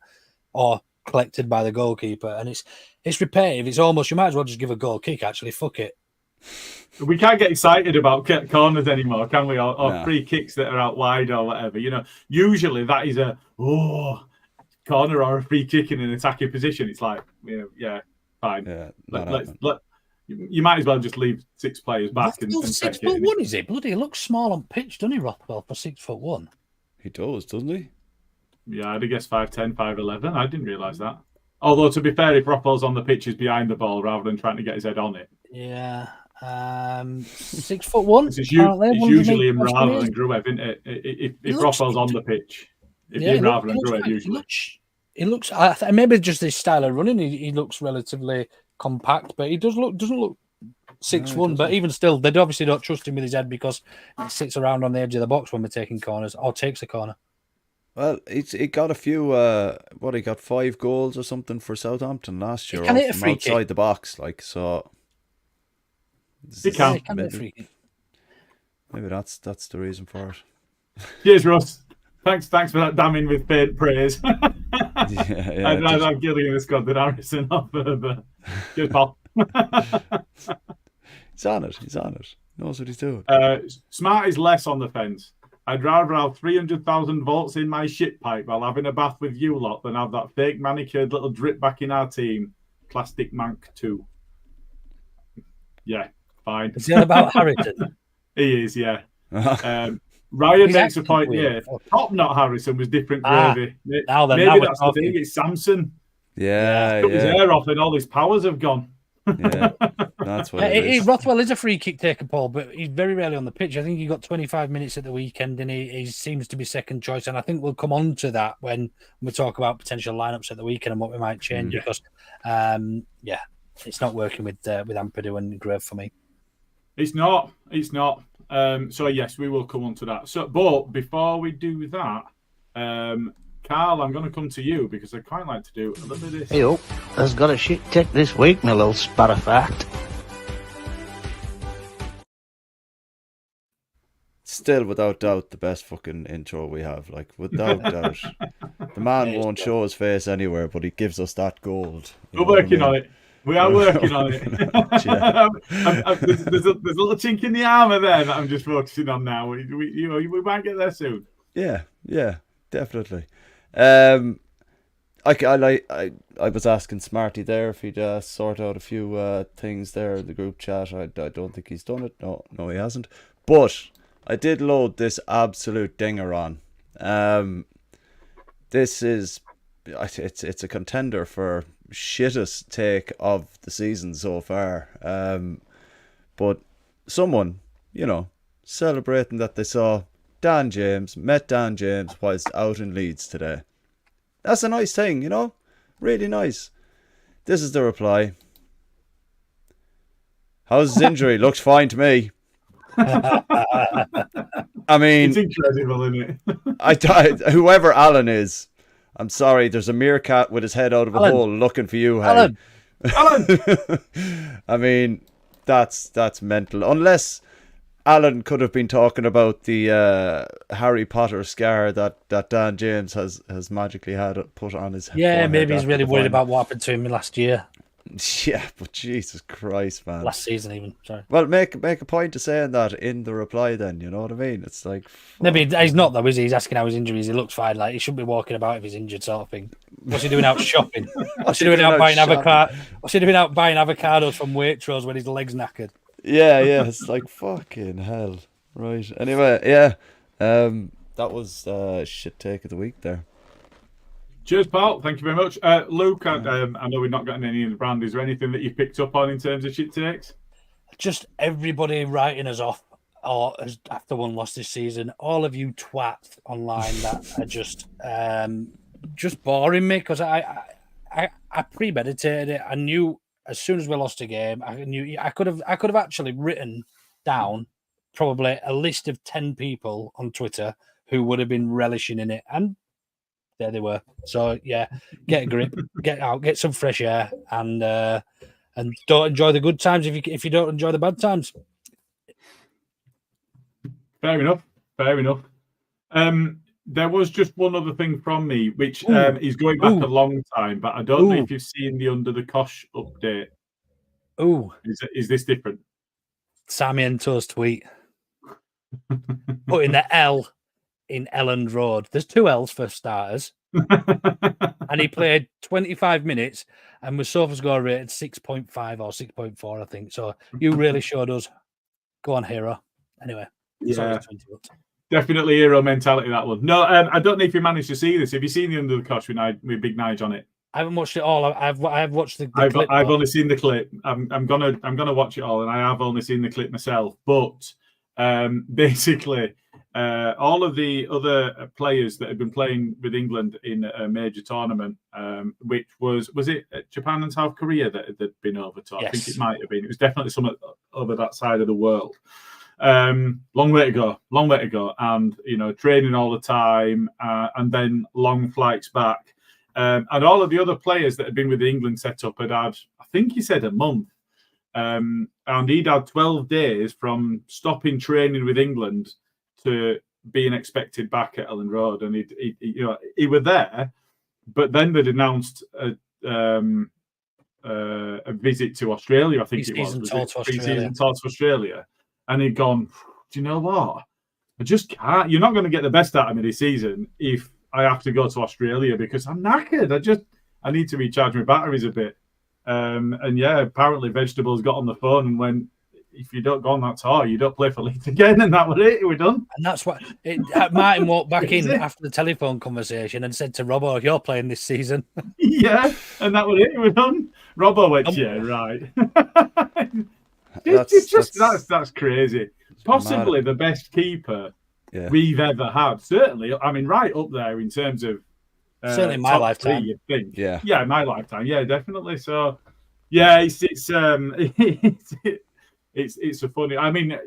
or collected by the goalkeeper, and it's repetitive. It's almost, you might as well just give a goal kick. Actually, fuck it. We can't get excited about corners anymore, can we? Or free kicks that are out wide or whatever. You know, usually that is a corner or a free kick in an attacking position. It's like, fine. Yeah, you might as well just leave 6 players back and 6'1", is he? Bloody, he looks small on pitch, doesn't he, Rothwell, for 6'1"? He does, doesn't he? Yeah, I'd guess 5'10", 5'11". I didn't realise that. Although, to be fair, if Rothwell's on the pitch, he's behind the ball rather than trying to get his head on it. Yeah. 6'1". It's usually him rather than Gruev, isn't it? If Rothwell's on the pitch, rather than Gruev, usually. He looks. Maybe just his style of running. He looks relatively compact, but he doesn't look 6'1". But even still, they obviously don't trust him with his head because he sits around on the edge of the box when we're taking corners or takes a corner. Well, he got a few. He got 5 goals or something for Southampton last year. He can hit a free outside kick. the box, like so. He can. Hit a free kick. Maybe that's the reason for it. Cheers, Russ. Thanks for that damning with praise. I'm giving this God that Harrison off, but good pal. He's on it. Knows what he's doing. Smart is less on the fence. I'd rather have 300,000 volts in my shit pipe while having a bath with you lot than have that fake manicured little drip back in our team. Plastic Mank 2. Yeah, fine. Is he on about Harrington? He is, yeah. Ryan He's makes a acting point weird. here. Top Knot Harrison was different gravy. Now Maybe we're that's the talking. thing. It's Samson. Yeah, Took his hair off and all his powers have gone. Yeah, that's what it is. Rothwell is a free kick taker, Paul, but he's very rarely on the pitch. I think he got 25 minutes at the weekend, and he seems to be second choice. And I think we'll come on to that when we talk about potential lineups at the weekend and what we might change because, it's not working with Ampadu and Grove for me. It's not. So yes, we will come on to that. So, but before we do that, Carl, I'm going to come to you because I quite like to do a little bit of this. Hey, has got a shit tick this week, my little sparrow-fact. Still, without doubt, the best fucking intro we have. Like, without doubt. The man won't show his face anywhere, but he gives us that gold. We're working on it. We are working on it. There's a little chink in the armour there that I'm just focusing on now. We might get there soon. Yeah, definitely. I was asking Smarty there if he'd sort out a few things there in the group chat. I don't think he's done it. No, he hasn't. But I did load this absolute dinger on. This is it's a contender for shittest take of the season so far. But someone, celebrating that they met Dan James whilst out in Leeds today. That's a nice thing, really nice. This is the reply. How's his injury? Looks fine to me. I mean, it's incredible, isn't it? Whoever Alan is, I'm sorry, there's a meerkat with his head out of a hole looking for you, hey. Alan! I mean, that's mental. Unless Alan could have been talking about the Harry Potter scar that Dan James has magically had put on his head. Yeah, maybe he's really worried about what happened to him last year. Yeah, but Jesus Christ, man. Last season even, sorry. Well, make a point of saying that in the reply then, you know what I mean? It's like... Maybe he's not though, is he? He's asking how his injuries. He looks fine. Like, he shouldn't be walking about if he's injured sort of thing. What's he doing out shopping? What's he doing out buying avocados? What's he doing out buying avocados from Waitrose when his leg's knackered? Yeah, it's like fucking hell. Right. Anyway, yeah. That was shit take of the week there. Cheers, pal. Thank you very much. Luke, I know we've not gotten any in the brand. Is there anything that you've picked up on in terms of shit takes? Just everybody writing us off or after one loss this season. All of you twats online that are just boring me because I premeditated it. I knew as soon as we lost a game, I could have actually written down probably a list of 10 people on Twitter who would have been relishing in it, and there they were. So yeah, get a grip, get out, get some fresh air, and don't enjoy the good times if you don't enjoy the bad times. Fair enough. There was just one other thing from me, which is going back a long time, but I don't know if you've seen the Under the Cosh update. Is this different? Sammy Ento's tweet putting the L in Elland Road. There's 2 L's for starters. And he played 25 minutes and was sofa score rated 6.5 or 6.4, I think. So you really showed us. Go on, hero. Anyway. Yeah. Definitely hero mentality, that one. No, I don't know if you managed to see this. Have you seen the Under the Cosh with Big Nige on it? I haven't watched it all. I've watched the clip. I've only seen the clip. I'm gonna watch it all, and I have only seen the clip myself. But basically, all of the other players that had been playing with England in a major tournament, which was it Japan and South Korea that had been over to? Yes. I think it might have been. It was definitely some over that side of the world. Long way to go, and training all the time, and then long flights back. And all of the other players that had been with the England setup had, I think he said a month. And he'd had 12 days from stopping training with England to being expected back at Elland Road. And he were there, but then they'd announced a visit to Australia, I think it was. Pre-season tour to Australia. and he'd gone, do you know what? I just can't. You're not going to get the best out of me this season if I have to go to Australia because I'm knackered. I need to recharge my batteries a bit. And yeah, apparently Vegetables got on the phone and went, if you don't go on that tour, you don't play for Leeds again. And that was it. We're done. And that's what Martin walked back in after the telephone conversation and said to Robbo, you're playing this season. Yeah, and that was it. We're done. Robbo went, yeah, right. That's crazy. Possibly the best keeper we've ever had. Certainly, I mean, right up there in terms of certainly my lifetime. You'd think, yeah, my lifetime, yeah, definitely. So, yeah, it's a funny. I mean,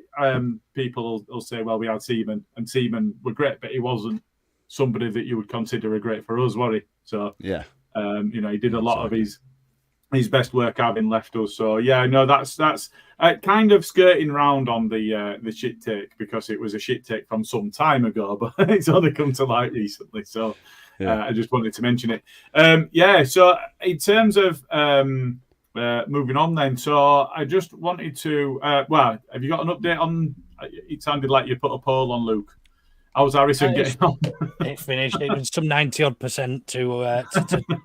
people will say, well, we had Seaman, and Seaman were great, but he wasn't somebody that you would consider a great for us, was he? So, yeah, he did a lot of his best work having left us. So yeah, no, that's kind of skirting round on the shit take because it was a shit take from some time ago, but it's only come to light recently. So I just wanted to mention it. So in terms of moving on then, so I just wanted to have you got an update on? It sounded like you put a poll on, Luke. How's Harrison getting on? It finished. It was some 90% to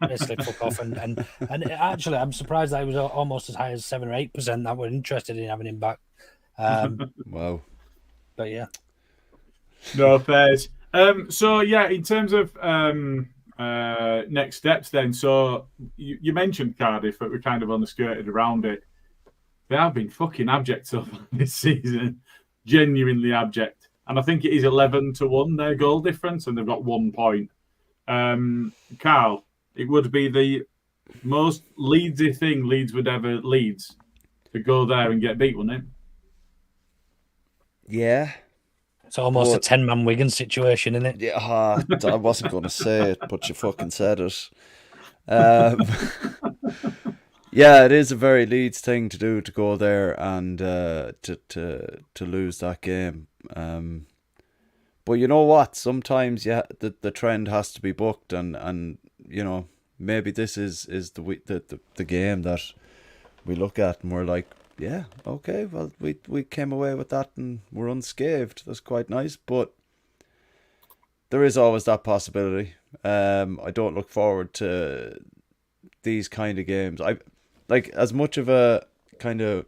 basically fuck off, and actually, I'm surprised that it was almost as high as 7 or 8% that were interested in having him back. Wow! But yeah, no fairs. So yeah, in terms of next steps, then. So you mentioned Cardiff, but we're kind of on the skirted around it. They have been fucking abject so far this season, genuinely abject. And I think it is 11-1 their goal difference, and they've got 1 point. Carl, it would be the most Leedsy thing Leeds would ever Leeds to go there and get beat, wouldn't it? Yeah. It's almost a 10-man Wigan situation, isn't it? Yeah, I wasn't going to say it, but you fucking said it. Yeah, it is a very Leeds thing to do, to go there and to lose that game. But you know what? Sometimes the trend has to be booked, and you know, maybe this is the game that we look at and we're like, yeah, okay, well we came away with that and we're unscathed. That's quite nice, but there is always that possibility. I don't look forward to these kind of games. I like, as much of a kind of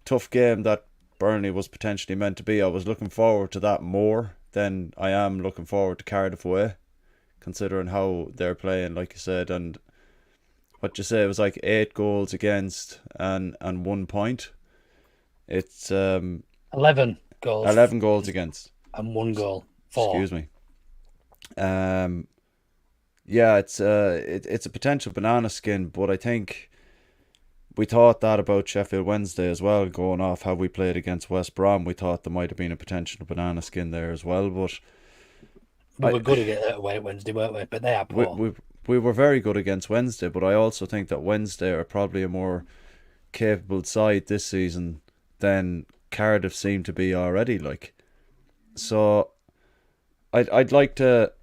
tough game that Burnley was potentially meant to be, I was looking forward to that more than I am looking forward to Cardiff away, considering how they're playing, like you said. And what you say, it was like 8 goals against and 1 point. It's 11 goals. 11 goals against and 1 goal. 4. Excuse me. Yeah, it's a potential banana skin, but I think we thought that about Sheffield Wednesday as well, going off how we played against West Brom. We thought there might have been a potential banana skin there as well, but we were good at it away Wednesday, weren't we? But they are poor. We were very good against Wednesday, but I also think that Wednesday are probably a more capable side this season than Cardiff seem to be already. Like, so I'd like to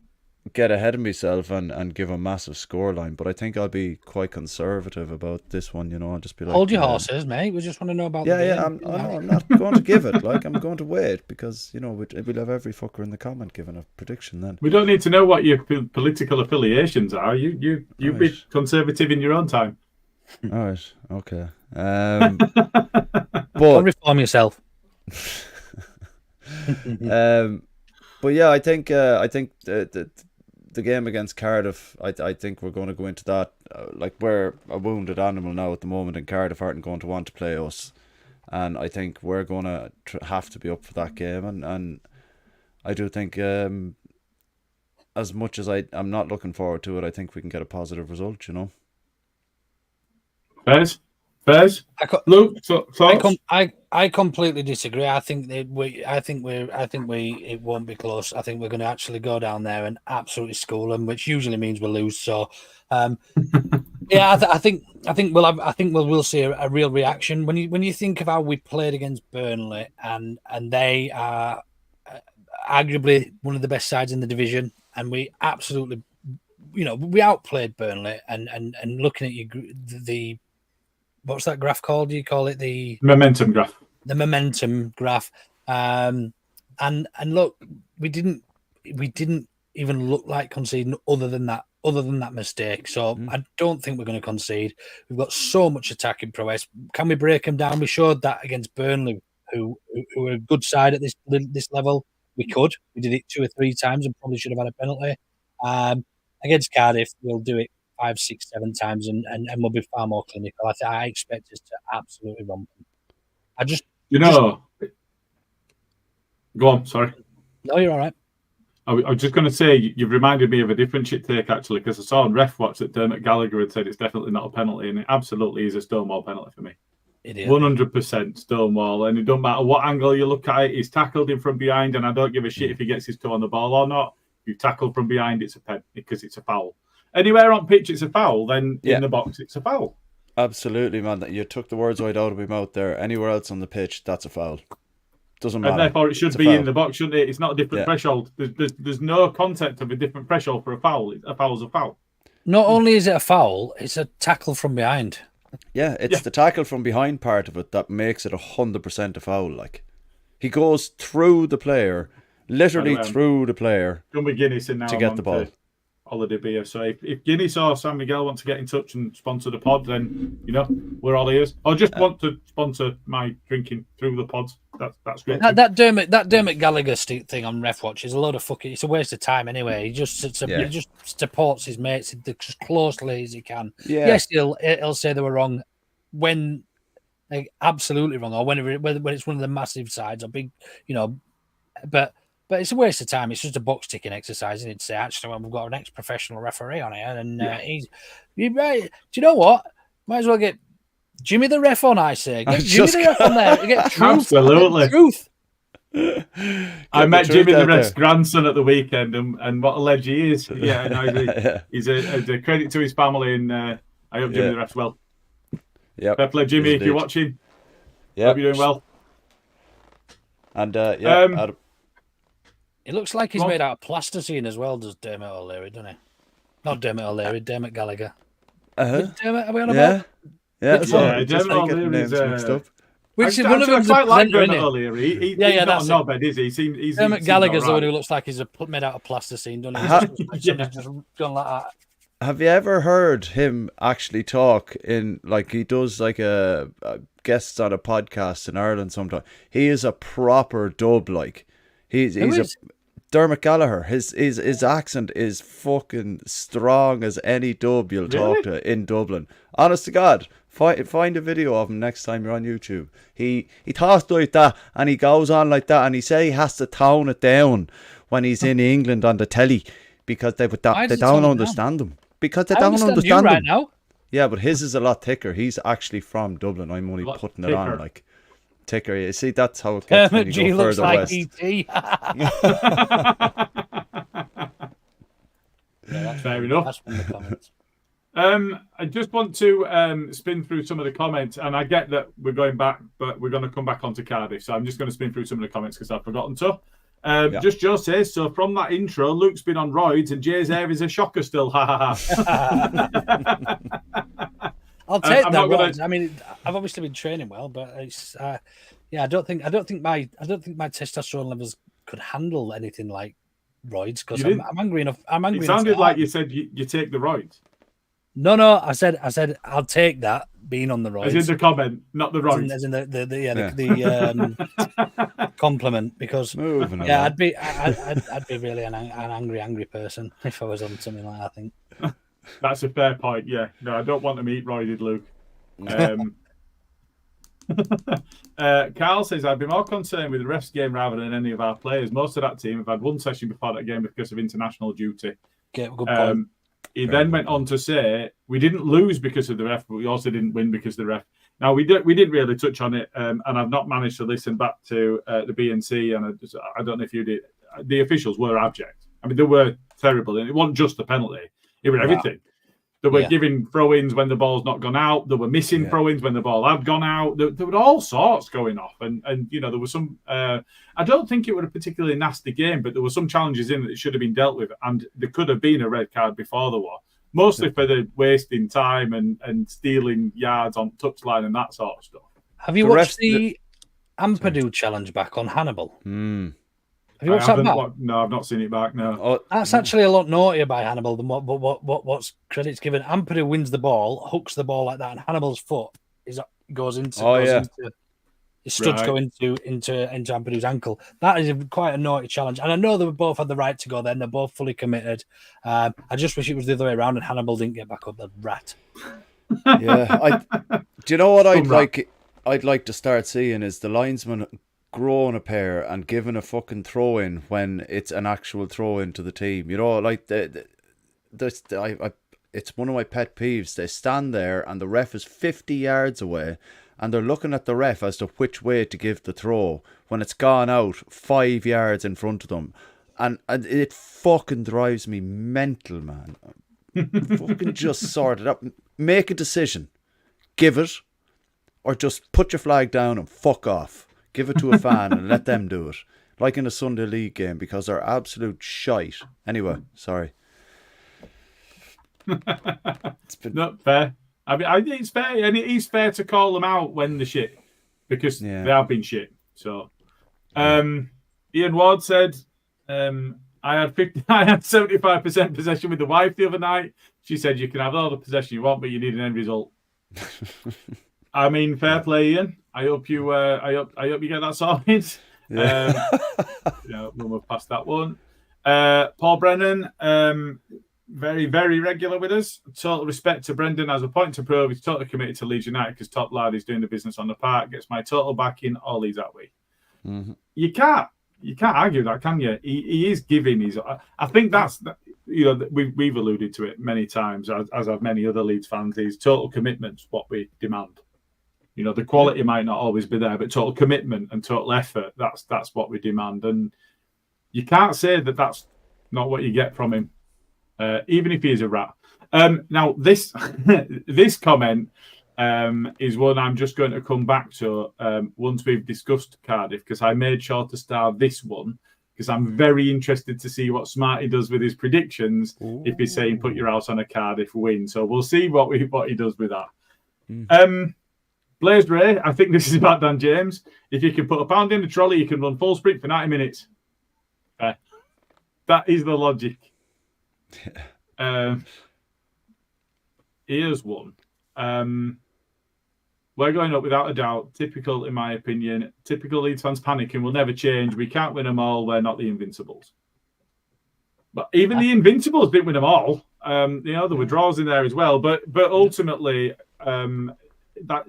get ahead of myself and give a massive scoreline, but I think I'll be quite conservative about this one. You know, I'll just be like, hold your horses, mate. We just want to know about. I'm not going to give it. Like, I'm going to wait, because you know we'll have every fucker in the comment giving a prediction. Then we don't need to know what your political affiliations are. You right. Be conservative in your own time. All right, okay. But don't reform yourself. But yeah, I think the game against Cardiff, I think we're going to go into that like we're a wounded animal now at the moment, and Cardiff aren't going to want to play us, and I think we're going to have to be up for that game, and I do think as much as I'm not looking forward to it, I think we can get a positive result. You know. Fairs? Luke, thoughts? I completely disagree. I think it won't be close. I think we're going to actually go down there and absolutely school them, which usually means we'll lose. So, yeah, I think we'll see a real reaction when you think of how we played against Burnley, and they are arguably one of the best sides in the division, and we absolutely, we outplayed Burnley, and looking at the what's that graph called? Do you call it the momentum graph? the momentum graph. And look, we didn't even look like conceding other than that mistake. So I don't think we're going to concede. We've got so much attacking prowess. Can we break them down? We showed that against Burnley, who are a good side at this level. We could. We did it 2 or 3 times and probably should have had a penalty. Against Cardiff, we'll do it 5, 6, 7 times and we'll be far more clinical. I expect us to absolutely romp them. Go on, sorry. No, you're all right. I was just going to say, you've reminded me of a different shit take, actually, because I saw on Ref Watch that Dermot Gallagher had said it's definitely not a penalty, and it absolutely is a Stonewall penalty for me. It is. 100% Stonewall, and it don't matter what angle you look at it, he's tackled him from behind, and I don't give a shit if he gets his toe on the ball or not. If you tackle from behind, it's a pen, because it's a foul. Anywhere on pitch, it's a foul, then in the box, it's a foul. Absolutely, man. You took the words right out of my mouth there. Anywhere else on the pitch, that's a foul. Doesn't matter. And therefore, it should be in the box, shouldn't it? It's not a different threshold. There's no concept of a different threshold for a foul. A foul's a foul. Not only is it a foul, it's a tackle from behind. Yeah, it's the tackle from behind part of it that makes it 100% a foul. Like, he goes through the player, literally through the player, to get the ball. Holiday beer. So if Guinness or San Miguel want to get in touch and sponsor the pod, then we're all ears. Or just want to sponsor my drinking through the pods. That's great. That Dermot Gallagher thing on Ref Watch is a load of fucking. It's a waste of time anyway. He just supports his mates as closely as he can. Yeah. Yes, he'll say they were wrong when absolutely wrong, or when it's one of the massive sides or big, But it's a waste of time. It's just a box ticking exercise, and it's actually when we've got an ex-professional referee on here, and he's right. Do you know what? Might as well get Jimmy the ref on. I say, get Jimmy the ref on there. Get truth. Absolutely, get truth. I met Jimmy the ref's grandson at the weekend, and what a ledge he is. Yeah, no, he's a credit to his family, and I hope Jimmy the ref's well. Yeah, fair play, Jimmy, if you're watching. Yeah, hope you're doing well. And it looks like he's made out of plasticine as well, does Dermot O'Leary, doesn't he? Not Dermot O'Leary, Dermot Gallagher. Dermot, are we on about? Yeah, Dermot O'Leary's mixed up. Which is one of them. I quite like Dermot O'Leary. He's not a knobhead, is he? He's Dermot Gallagher's the one who looks like he's made out of plasticine, doesn't he? He's just gone like that. Have you ever heard him actually talk in, like, he does like a guests on a podcast in Ireland sometimes? He is a proper dub, like. He's a Dermot Gallagher. His accent is fucking strong as any dub you'll talk to in Dublin. Honest to God, find a video of him next time you're on YouTube. He talks like that, and he goes on like that, and he say he has to tone it down when he's in England on the telly because they don't understand him. Because they don't understand him right now. Yeah, but his is a lot thicker. He's actually from Dublin. I'm only putting it on like. Ticker, you see, that's how it gets when you go further west. E.T. Fair enough. That's from the comments. I just want to spin through some of the comments, and I get that we're going back, but we're going to come back onto Cardiff. So I'm just going to spin through some of the comments because I've forgotten to. Just Joe says, so from that intro, Luke's been on roids and Jay's hair is a shocker still. Ha ha ha. I'll take that. I mean, I've obviously been training well, but it's I don't think my testosterone levels could handle anything like roids because I'm angry enough. It sounded like you said you take the roids. No, I said I'll take that being on the roids. As in the comment, not the roids. As in the compliment, because I'd be really an angry person if I was on something like that, I think. That's a fair point. Yeah, no, I don't want to meet roided Luke. Carl says, I'd be more concerned with the refs game rather than any of our players. Most of that team have had one session before that game because of international duty. Okay, good point. He then went on to say, we didn't lose because of the ref, but we also didn't win because of the ref. Now, we didn't really touch on it, and I've not managed to listen back to the BNC, and I don't know if you did. The officials were abject. I mean, they were terrible, and it wasn't just the penalty. It was everything. They were giving throw-ins when the ball's not gone out. They were missing throw-ins when the ball had gone out. There were all sorts going off. And there was some... I don't think it was a particularly nasty game, but there were some challenges in that should have been dealt with. And there could have been a red card before the war. Mostly for the wasting time and stealing yards on touchline and that sort of stuff. Have you watched the Ampadu challenge back on Hannibal. Hmm. Have you watched that back? No, I've not seen it back. No. Oh, That's actually a lot naughtier by Hannibal than what's credit's given. Ampadu wins the ball, hooks the ball like that, and Hannibal's foot goes into his studs go into Ampadu's ankle. That is quite a naughty challenge, and I know they both had the right to go there. And they're both fully committed. I just wish it was the other way around, and Hannibal didn't get back up. The rat. Yeah, do you know what I'd like to start seeing is the linesman growing a pair and giving a fucking throw in when it's an actual throw in to the team. You know, like it's one of my pet peeves. They stand there and the ref is 50 yards away and they're looking at the ref as to which way to give the throw when it's gone out 5 yards in front of them. And it fucking drives me mental, man. Fucking just sort it up. Make a decision. Give it, or just put your flag down and fuck off. Give it to a fan and let them do it. Like in a Sunday League game, because they're absolute shite. Anyway, sorry. It's been not fair. I mean, I think it's fair, and it is fair to call them out when they're shit, because they have been shit. So, Ian Ward said, I had 75% possession with the wife the other night. She said you can have all the possession you want, but you need an end result. I mean, fair play, Ian. I hope you get that sorted. Yeah. We'll move past that one. Paul Brennan, very, very regular with us. Total respect to Brendan as a point to prove. He's totally committed to Leeds United because top lad is doing the business on the park. Gets my total backing. All he's that way. Mm-hmm. You can't argue that, can you? He is giving his. I think that's we've alluded to it many times, as have many other Leeds fans. His total commitment's what we demand. The quality might not always be there, but total commitment and total effort, that's what we demand. And you can't say that that's not what you get from him, even if he is a rat. Now, this this comment is one I'm just going to come back to once we've discussed Cardiff, because I made sure to star this one, because I'm very interested to see what Smarty does with his predictions. Ooh. If he's saying put your house on a Cardiff win. So we'll see what he does with that. Blazed Ray, I think this is about Dan James. If you can put a pound in the trolley, you can run full sprint for 90 minutes. That is the logic. Here's one. We're going up without a doubt. Typical, in my opinion. Typical Leeds fans panicking. Will never change. We can't win them all. We're not the Invincibles. But even the Invincibles didn't win them all. There were draws in there as well. But ultimately, that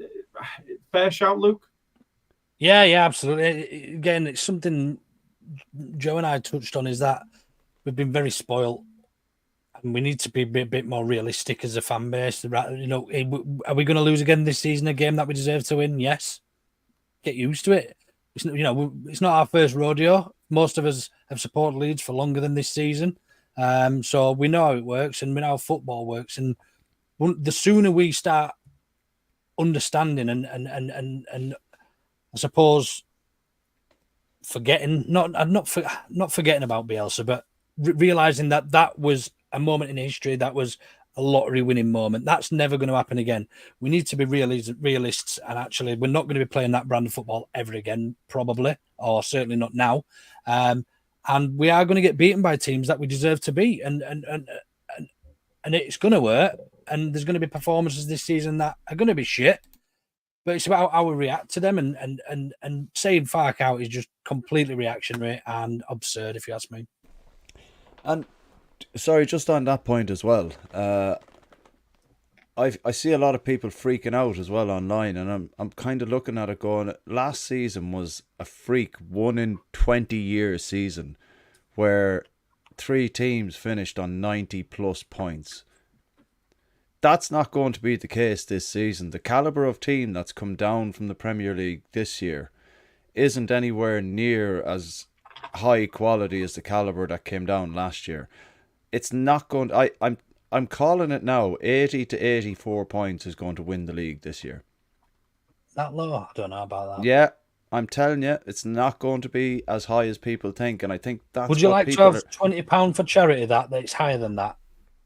fair shout, Luke. Yeah, absolutely. Again, it's something Joe and I touched on, is that we've been very spoiled, and we need to be a bit more realistic as a fan base. Are we going to lose again this season? A game that we deserve to win? Yes. Get used to it. It's not our first rodeo. Most of us have supported Leeds for longer than this season, so we know how it works and we know how football works. And the sooner we start understanding and I suppose forgetting, not forgetting about Bielsa, but realizing that was a moment in history, that was a lottery winning moment. That's never going to happen again. We need to be realists, and actually we're not going to be playing that brand of football ever again, probably, or certainly not now. And we are going to get beaten by teams that we deserve to beat, and it's going to work. And there's going to be performances this season that are going to be shit, but it's about how we react to them. And saying Farke out is just completely reactionary and absurd, if you ask me. And sorry, just on that point as well, I see a lot of people freaking out as well online, and I'm kind of looking at it going, last season was a freak 1 in 20 years season where 3 teams finished on 90 plus points. That's not going to be the case this season. The calibre of team that's come down from the Premier League this year isn't anywhere near as high quality as the calibre that came down last year. It's not going to, I'm calling it now. 80 to 84 points is going to win the league this year. That low? I don't know about that. Yeah, I'm telling you, it's not going to be as high as people think, and I think that's. Would you like to have £20 for charity? That it's higher than that,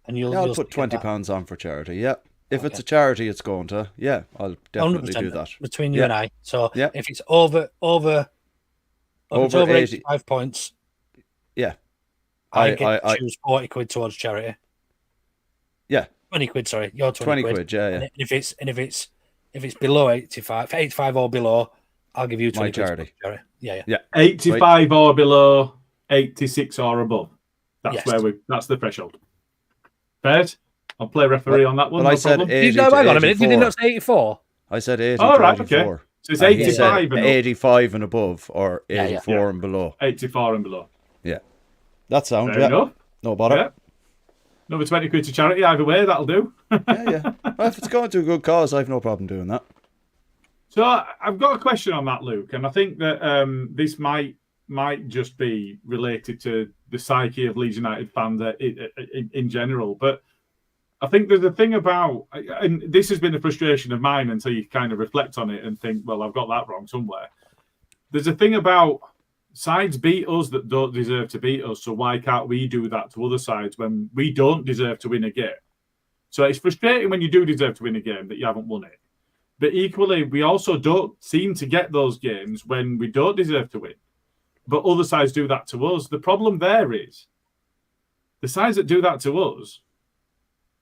and I'll put £20 on for charity. Yeah, If it's a charity, it's going to. Yeah, I'll definitely do that. Between you and I. So yeah. if it's over 80. 85 points, yeah, I get to choose 40 quid towards charity. Yeah, 20 quid. Sorry, you're 20 quid. Yeah, yeah. And if it's below 85 or below, I'll give you 20 my charity. Charity. Yeah. 85 or below, 86 or above. That's that's the threshold. Fair. I'll play referee on that one. Well, I said 80 hang on a minute. Did you not say 84? I said 80 to 84. Okay. So it's 85 and 85 and above, or 84 and below. 84 and below. Yeah. That sounds fair enough. No bother. Yeah. Another 20 quid to charity, either way, that'll do. yeah. Well, if it's going to a good cause, I've no problem doing that. So I've got a question on that, Luke, and I think that this might just be related to the psyche of Leeds United fans in general. But I think there's a thing about, and this has been a frustration of mine until you kind of reflect on it and think, well, I've got that wrong somewhere. There's a thing about sides beat us that don't deserve to beat us, so why can't we do that to other sides when we don't deserve to win a game? So it's frustrating when you do deserve to win a game that you haven't won it. But equally, we also don't seem to get those games when we don't deserve to win. But other sides do that to us. The problem there is the sides that do that to us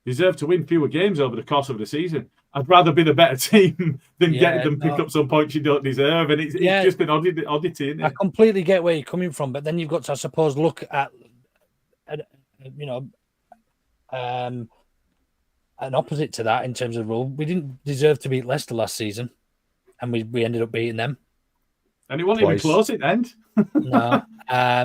deserve to win fewer games over the course of the season. I'd rather be the better team than get them pick up some points you don't deserve. And it's just an oddity, isn't it? I completely get where you're coming from, but then you've got to, I suppose, look at an opposite to that in terms of rule. We didn't deserve to beat Leicester last season, and we ended up beating them. And it wasn't even close at the end. No,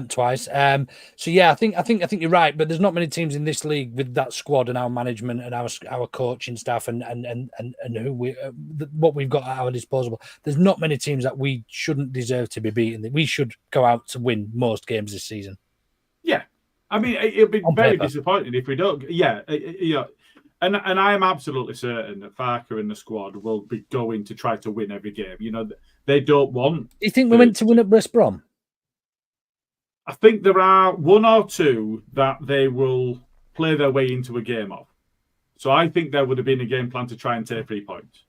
twice. So yeah, I think you're right. But there's not many teams in this league with that squad and our management and our coaching staff and who what we've got at our disposal. There's not many teams that we shouldn't deserve to be beaten. We should go out to win most games this season. Yeah, I mean it'll be very disappointing if we don't. Yeah, And I am absolutely certain that Farke and the squad will be going to try to win every game. They don't want. Do you think we went to win at West Brom? I think there are one or two that they will play their way into a game of. So I think there would have been a game plan to try and take 3 points.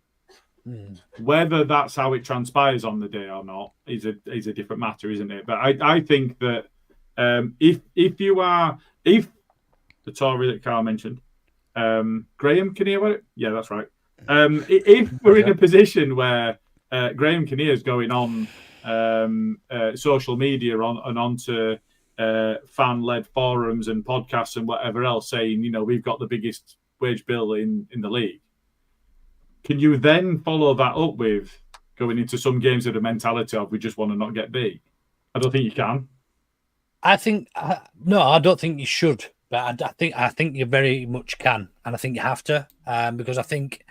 Whether that's how it transpires on the day or not is a different matter, isn't it? But I think that if the Tory that Carl mentioned. Graham Kinnear, yeah, that's right. If we're in a position where Graham Kinnear is going on social media and onto fan-led forums and podcasts and whatever else, saying we've got the biggest wage bill in the league, can you then follow that up with going into some games with a mentality of we just want to not get beat? I don't think you can. I don't think you should. But I think you very much can, and I think you have to, because I think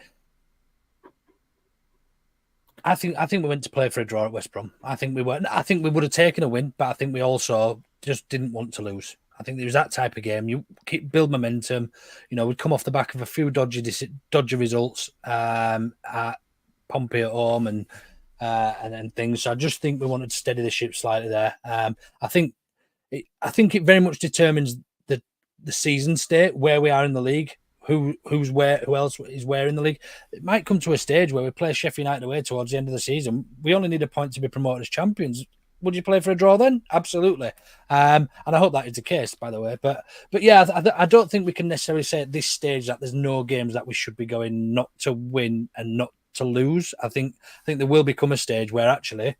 we went to play for a draw at West Brom. I think we would have taken a win, but I think we also just didn't want to lose. I think there was that type of game. You build momentum. We'd come off the back of a few dodgy results at Pompey at home and things. So I just think we wanted to steady the ship slightly there. I think it very much determines the season state, where we are in the league, who's where, who else is where in the league. It might come to a stage where we play Sheffield United away towards the end of the season. We only need a point to be promoted as champions. Would you play for a draw then? Absolutely. And I hope that is the case, by the way. But yeah, I don't think we can necessarily say at this stage that there's no games that we should be going not to win and not to lose. I think there will become a stage where actually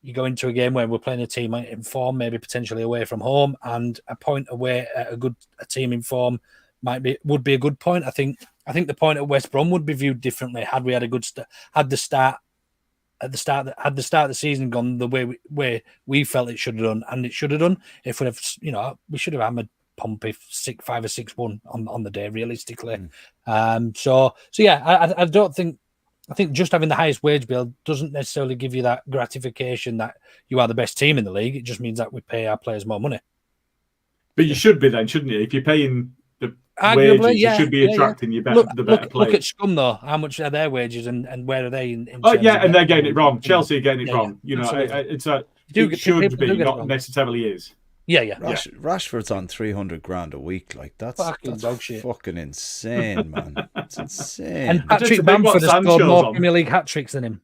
you go into a game where we're playing a team in form, maybe potentially away from home, and a point away at a team in form would be a good point. I think the point at West Brom would be viewed differently had we had a good had the start of the season gone the way we felt it should have done, and it should have done. If we have, we should have hammered Pompey 5 or 6-1 on the day, realistically. So yeah, I don't think. I think just having the highest wage bill doesn't necessarily give you that gratification that you are the best team in the league. It just means that we pay our players more money. But you should be then, shouldn't you? If you're paying the wages, you should be attracting the better players. Look at Scum, though. How much are their wages and where are they in and they're getting it wrong. Chelsea are getting it wrong. It should be, not necessarily is. Yeah. Rashford's on 300 grand a week. Like that's dog shit. Fucking insane, man. It's insane. And Patrick Bamford has scored more Premier League hat tricks than him.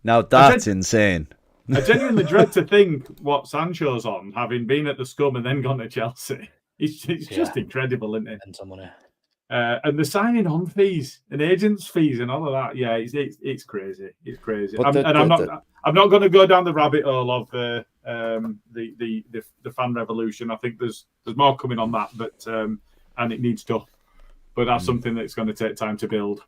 Now that's insane. I genuinely dread to think what Sancho's on, having been at the Scum and then gone to Chelsea. It's just incredible, isn't it? And the signing on fees and agents' fees and all of that. Yeah, it's crazy. It's crazy. I'm not going to go down the rabbit hole of the fan revolution. I think there's more coming on that, but and it needs to. But that's something that's going to take time to build.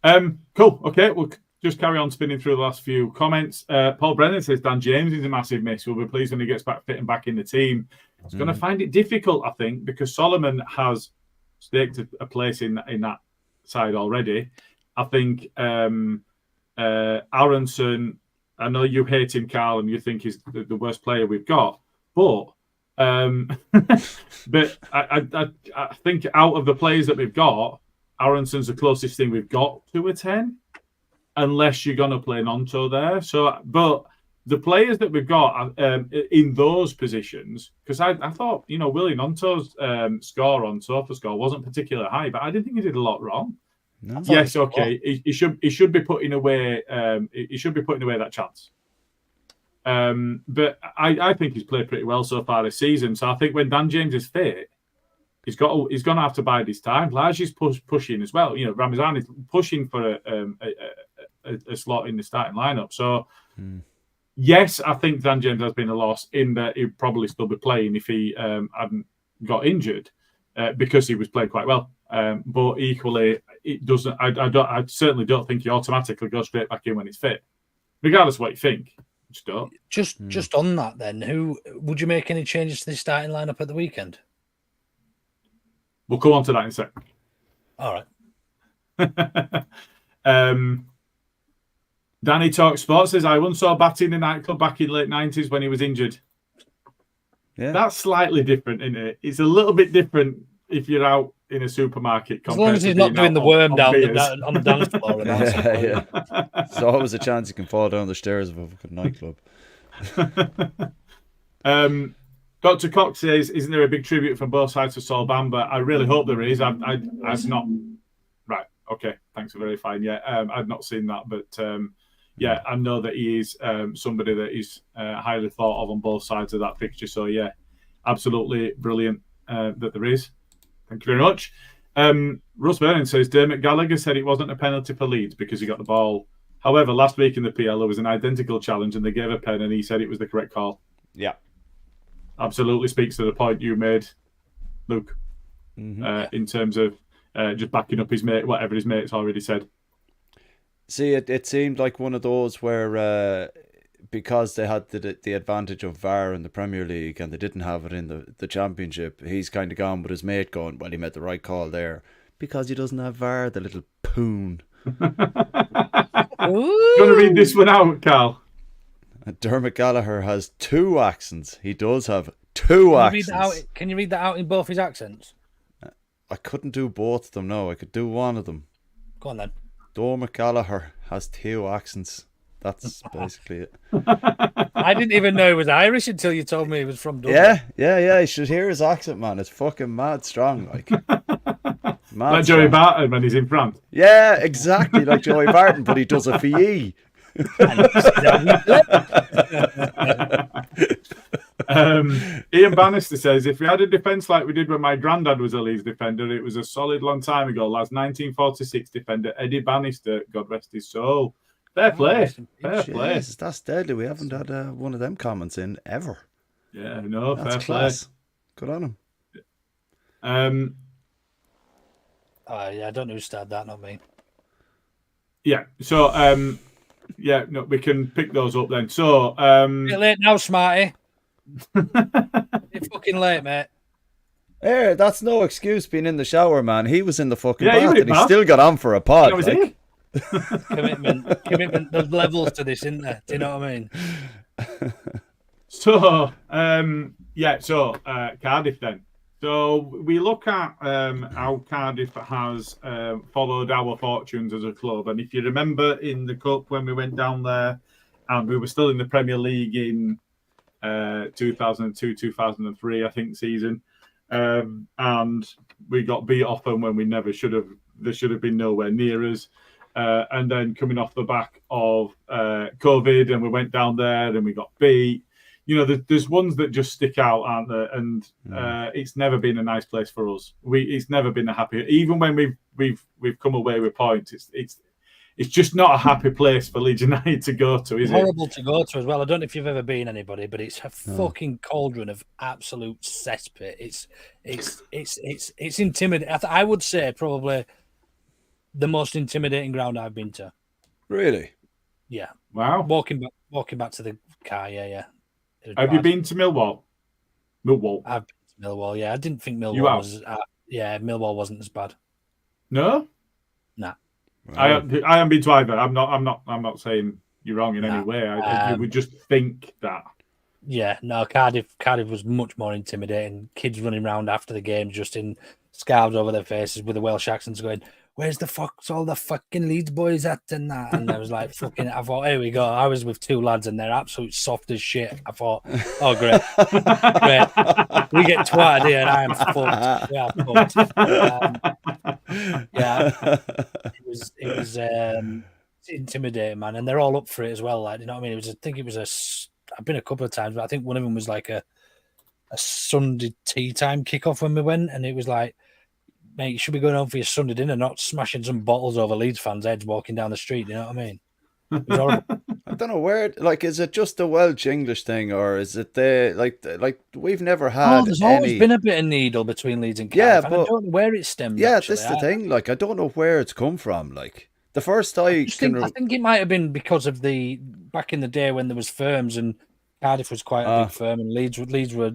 Cool. Okay, we'll just carry on spinning through the last few comments. Paul Brennan says Dan James is a massive miss. We'll be pleased when he gets back fit and back in the team. He's going to find it difficult, I think, because Solomon has staked a place in that side already. I think Aronson, I know you hate him, Carl, and you think he's the worst player we've got, but but I think out of the players that we've got, Aronson's the closest thing we've got to a 10, unless you're going to play Nonto there. So, but the players that we've got in those positions, because I thought, Willie Nonto's score on SofaScore wasn't particularly high, but I didn't think he did a lot wrong. No. Yes, okay, he should be putting away. He should be putting away that chance. But I think he's played pretty well so far this season. So I think when Dan James is fit, he's going to have to bide his time. Lage is pushing as well. Ramazan is pushing for a slot in the starting lineup. So. Yes, I think Dan James has been a loss in that he'd probably still be playing if he hadn't got injured because he was playing quite well. But equally, it doesn't. I certainly don't think he automatically goes straight back in when he's fit, regardless of what you think. Just don't. Just on that, then, who would you make any changes to the starting lineup at the weekend? We'll come on to that in a second. All right. Danny Talk Sports says, I once saw Batty in the nightclub back in the late 90s when he was injured. Yeah. That's slightly different, isn't it? It's a little bit different if you're out in a supermarket. As long as he's not doing the worm down on the dance floor. Yeah. There's always a chance you can fall down the stairs of a fucking nightclub. Dr. Cox says, isn't there a big tribute from both sides to Saul Bamba? I really hope there is. I've not... Right, okay. Thanks for verifying. Yeah, I've not seen that, but... yeah, I know that he is somebody that is highly thought of on both sides of that fixture. So, yeah, absolutely brilliant that there is. Thank you very much. Russ Vernon says, Dermot Gallagher said it wasn't a penalty for Leeds because he got the ball. However, last week in the PL, there was an identical challenge and they gave a pen and he said it was the correct call. Yeah. Absolutely speaks to the point you made, Luke, in terms of just backing up his mate, whatever his mate's already said. See, it seemed like one of those where because they had the advantage of VAR in the Premier League and they didn't have it in the Championship, he's kind of gone with his mate going, well, he made the right call there because he doesn't have VAR, the little poon. Do you want to read this one out, Carl? Dermot Gallagher has 2 accents. He does have 2 accents. Can you read that out in both his accents? I couldn't do both of them, no. I could do one of them. Go on then. Dermot Gallagher has 2 accents. That's basically it. I didn't even know he was Irish until you told me he was from Dublin. Yeah. You should hear his accent, man. It's fucking mad strong. Like Joey Barton when he's in France. Yeah, exactly. Like Joey Barton, but he does it for ye. Ian Bannister says, if we had a defence like we did when my granddad was a Leeds defender, it was a solid long time ago. Last 1946 defender Eddie Bannister, God rest his soul. Fair play. Fair play. Yes, that's deadly. We haven't had one of them comments in ever. Yeah, no, that's fair class. Play. Good on him. Yeah, I don't know who started that, not me. Yeah, so yeah, no, we can pick those up then. So you're late now, Smarty. You're fucking late, mate. Hey, that's no excuse being in the shower, man. He was in the fucking bath and he still got on for a pod. That was it. Commitment. There's levels to this, isn't there? Do you know what I mean? So, Cardiff then. So we look at how Cardiff has followed our fortunes as a club. And if you remember in the Cup when we went down there and we were still in the Premier League in 2002-2003, I think, season. And we got beat off them when we never should have. They should have been nowhere near us. And then coming off the back of COVID, and we went down there and we got beat. There's ones that just stick out, aren't there? And it's never been a nice place for us. It's never been a happy. Even when we've come away with points, it's just not a happy place for Leeds United to go to, is it? Horrible to go to as well. I don't know if you've ever been anybody, but it's a fucking cauldron of absolute cesspit. It's intimidating. I would say probably the most intimidating ground I've been to. Really? Yeah. Wow. Walking back to the car. Yeah. Have you been to Millwall? I've been to Millwall. Yeah, I didn't think Millwall was. Millwall wasn't as bad. No. Nah. I haven't been to either. I'm not saying you're wrong in any way. You would just think that. Yeah, no, Cardiff was much more intimidating. Kids running around after the game just in scarves over their faces with the Welsh accents going, "Where's the fuck's all the fucking Leeds boys at?" and that. And I was like, fucking, I thought, here we go. I was with two lads and they're absolute soft as shit. I thought, oh, great. Great. We get twatted here and I am fucked. We are fucked. It was intimidating, man. And they're all up for it as well. Like, you know what I mean? I've been a couple of times, but I think one of them was like a Sunday tea time kickoff when we went. And it was like, mate, you should be going home for your Sunday dinner, not smashing some bottles over Leeds fans' heads walking down the street. You know what I mean? It was horrible. I don't know where. Like, is it just a Welsh English thing, or is it like we've never had? There's always been a bit of needle between Leeds and Cardiff. Yeah, but I don't know where it stems. Yeah, actually. that's the thing. Like, I don't know where it's come from. Like, the first I think it might have been because of back in the day when there was firms and Cardiff was quite a big firm and Leeds were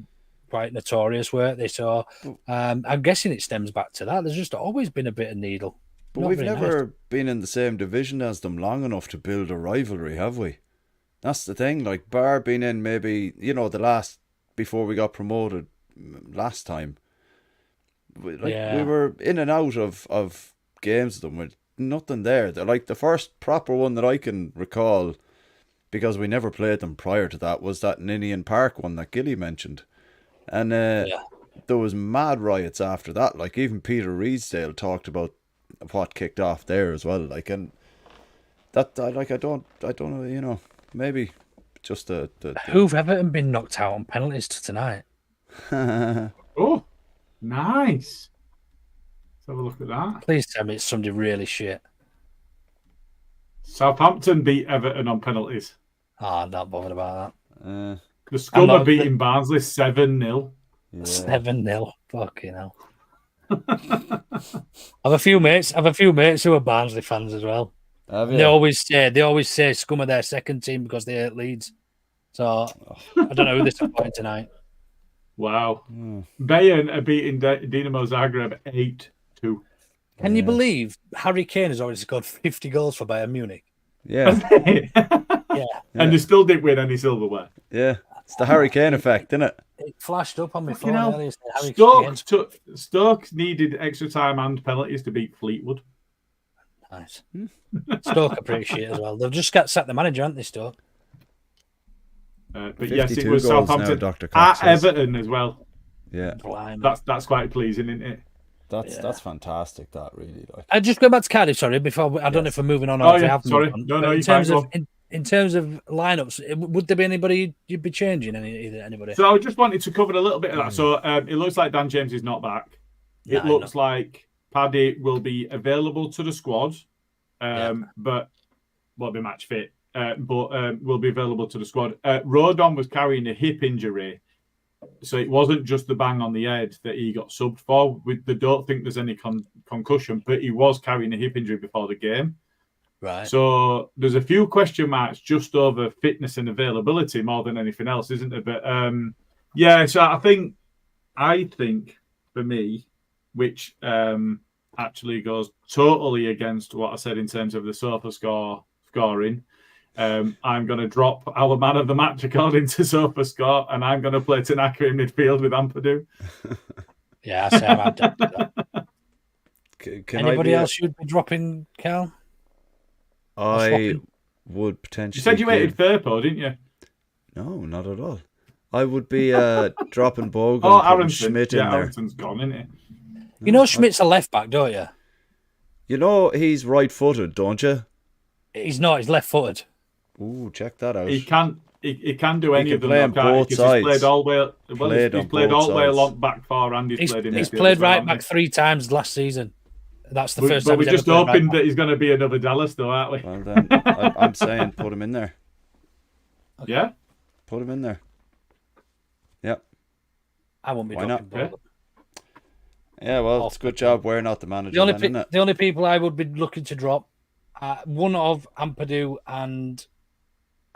quite notorious, weren't they? So I'm guessing it stems back to that. There's just always been a bit of needle. But we've never been in the same division as them long enough to build a rivalry, have we? That's the thing. Like, bar being in maybe, before we got promoted last time. We were in and out of games with them with nothing there. They're like the first proper one that I can recall, because we never played them prior to that, was that Ninian Park one that Gilly mentioned. And there was mad riots after that. Like, even Peter Riesdale talked about what kicked off there as well. Like, and that, I don't know, maybe just who've Everton been knocked out on penalties to tonight? Oh, nice. Let's have a look at that. Please tell me it's somebody really shit. Southampton beat Everton on penalties. I'm not bothered about that. The Scum are beating Barnsley 7-0. 7-0. Fucking hell. I've a few mates who are Barnsley fans as well. They always say Scum are their second team because they hate Leeds. So I don't know who they're supporting tonight. Wow. Bayern are beating Dinamo Zagreb 8-2. Can you believe Harry Kane has already scored 50 goals for Bayern Munich? Yeah. Yeah. And they still didn't win any silverware. Yeah. It's the Harry Kane effect, isn't it? It flashed up on my phone earlier. Stoke needed extra time and penalties to beat Fleetwood. Nice. Stoke appreciate as well. They've just got sacked the manager, haven't they, Stoke? But yes, it was Southampton at Everton as well. Yeah. That's quite pleasing, isn't it? That's fantastic. That really. I just go back to Cardiff. Sorry, before I don't know if we're moving on. Or if we have sorry. On. No, in terms of lineups, would there be anybody you'd be changing? Anybody? So I just wanted to cover a little bit of that. So it looks like Dan James is not back. It looks like Paddy will be available to the squad, but won't be match fit. But will be available to the squad. Rodon was carrying a hip injury. So it wasn't just the bang on the head that he got subbed for. They don't think there's any concussion, but he was carrying a hip injury before the game. Right. So there's a few question marks just over fitness and availability more than anything else, isn't there? But so I think for me, which actually goes totally against what I said in terms of the sofa scoring. I'm going to drop our man of the match according to Sofa Score, and I'm going to play Tanaka in midfield with Ampadu. Yeah, I say I'm down to that. Anybody else you'd be dropping, Cal? I would potentially. You said you hated Firpo, didn't you? No, not at all. I would be dropping Bogle Oh, and putting Aronson. Schmidt in Yeah, there. Aronson's gone, isn't he? You know Schmidt's a left back, don't you? You know he's right-footed, don't you? He's not. He's left-footed. Ooh, check that out. He can do any can of them. play on both He's sides. played all the way. Well, he's played all the way sides. along back far, and he's played in. He's midfield played as well, right hasn't back he? 3 times last season. That's the first But time. we're he's ever just played right hoping back. that he's going to be another Dallas, though, aren't we? Well then, I'm saying put him in there. Okay. Yeah, Put him in there. Yep. I won't be Why dropping not? Bogle. Yeah, well, it's a good job we're not the manager. The only people I would be looking to drop, one of Ampadu and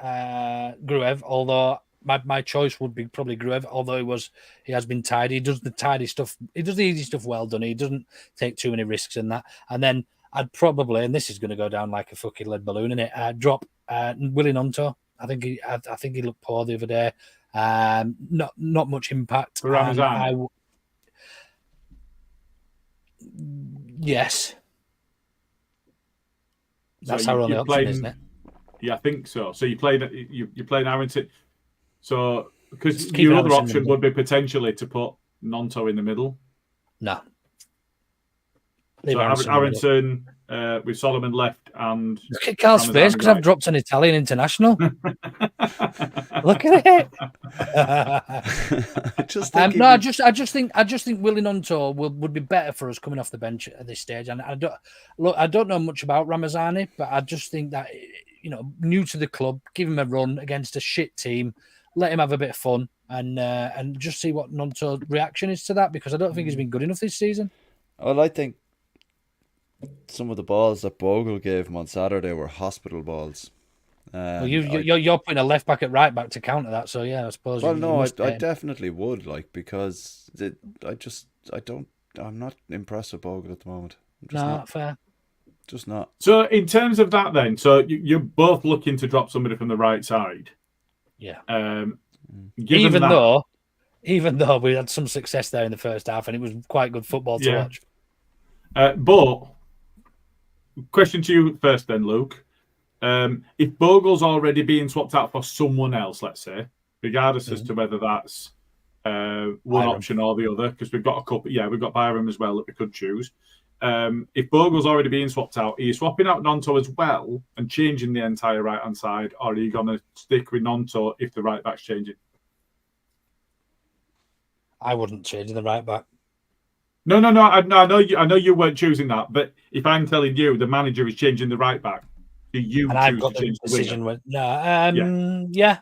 Gruev, although my choice would be probably Gruev, although he has been tidy. He does the tidy stuff. He does the easy stuff well done. He doesn't take too many risks in that. And then I'd probably, and this is going to go down like a fucking lead balloon, innit? Drop Willie Nonto. I think he looked poor the other day. Not much impact. For Ramazan. Yes. That's so our only option, isn't it? Yeah, I think so. So you played Aronson. So because Keep your other Aronson in option the would be potentially to put Nonto in the middle. No. So Aronson with Solomon left and look at Carl's Ramazan face because right. I've dropped an Italian international. Look at it. I just think I just think Willie Nonto would be better for us coming off the bench at this stage. And I don't know much about Ramazani, but I just think that new to the club, give him a run against a shit team, let him have a bit of fun, and just see what Nonto's reaction is to that, because I don't think he's been good enough this season. Well, I think some of the balls that Bogle gave him on Saturday were hospital balls. Well, you're putting a left back at right back to counter that, so yeah, I suppose. Well, no, I definitely would, because I'm not impressed with Bogle at the moment. Not fair. Just not. So in terms of that, then, so you're both looking to drop somebody from the right side. Yeah. Even though we had some success there in the first half, and it was quite good football to watch. But question to you first, then, Luke. If Bogle's already being swapped out for someone else, let's say, regardless as to whether that's one Byram option or the other, because we've got a couple. Yeah, we've got Byram as well that we could choose. If Bogle's already being swapped out, are you swapping out Nonto as well and changing the entire right-hand side, or are you going to stick with Nonto if the right back's changing? I wouldn't change the right back. No. I know you weren't choosing that, but if I'm telling you the manager is changing the right back, do you and choose I've got to the change decision the winger?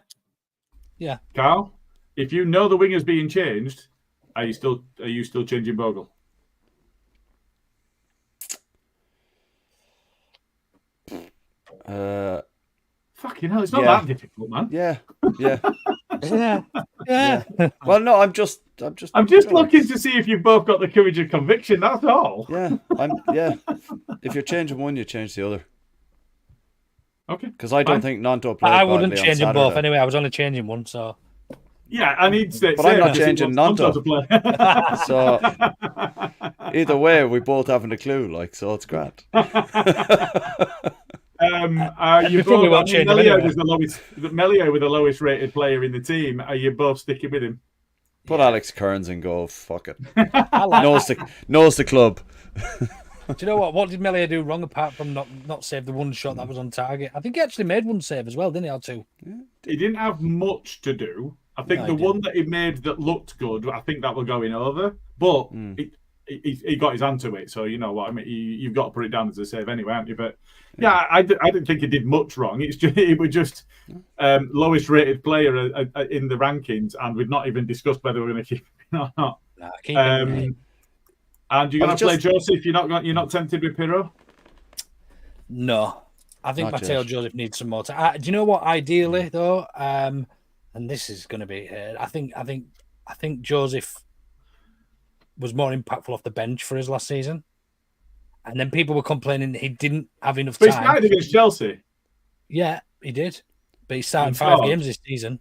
Yeah. Carl, if you know the winger's being changed, are you still changing Bogle? Fucking hell, it's not that difficult, man. Yeah. Yeah. Well, no, I'm just looking to see if you've both got the courage of conviction. That's all. Yeah. If you're changing one, you change the other. Okay. Because I don't think Nonto played. I wouldn't badly change on them both Saturday. anyway. I was only changing one, so. Yeah, I need to. But I'm not changing Nonto. So either way, we both haven't a clue. So it's grand. You both Melio was the lowest. Melio with the lowest rated player in the team. Are you both sticking with him? Put Alex Kearns in goal. Fuck it. knows the club. Do you know what? What did Melio do wrong apart from not save the one shot that was on target? I think he actually made one save as well, didn't he? Or two? He didn't have much to do. I think the one that he made that looked good, I think that will go in over. But he got his hand to it, so you know what I mean. You've got to put it down as a save anyway, haven't you? But yeah, I didn't think he did much wrong. It was just lowest rated player in the rankings, and we've not even discussed whether we're going to keep him or not. Nah, keep him. And you're going to play Joseph. You're not tempted with Pirro? No, I think Not Matteo yet. Joseph needs some more time. Do you know what? Ideally, though, and this is going to be, I think Joseph was more impactful off the bench for his last season, and then people were complaining that he didn't have enough But time. he started against Chelsea. Yeah, he did, but he started 5 games this season.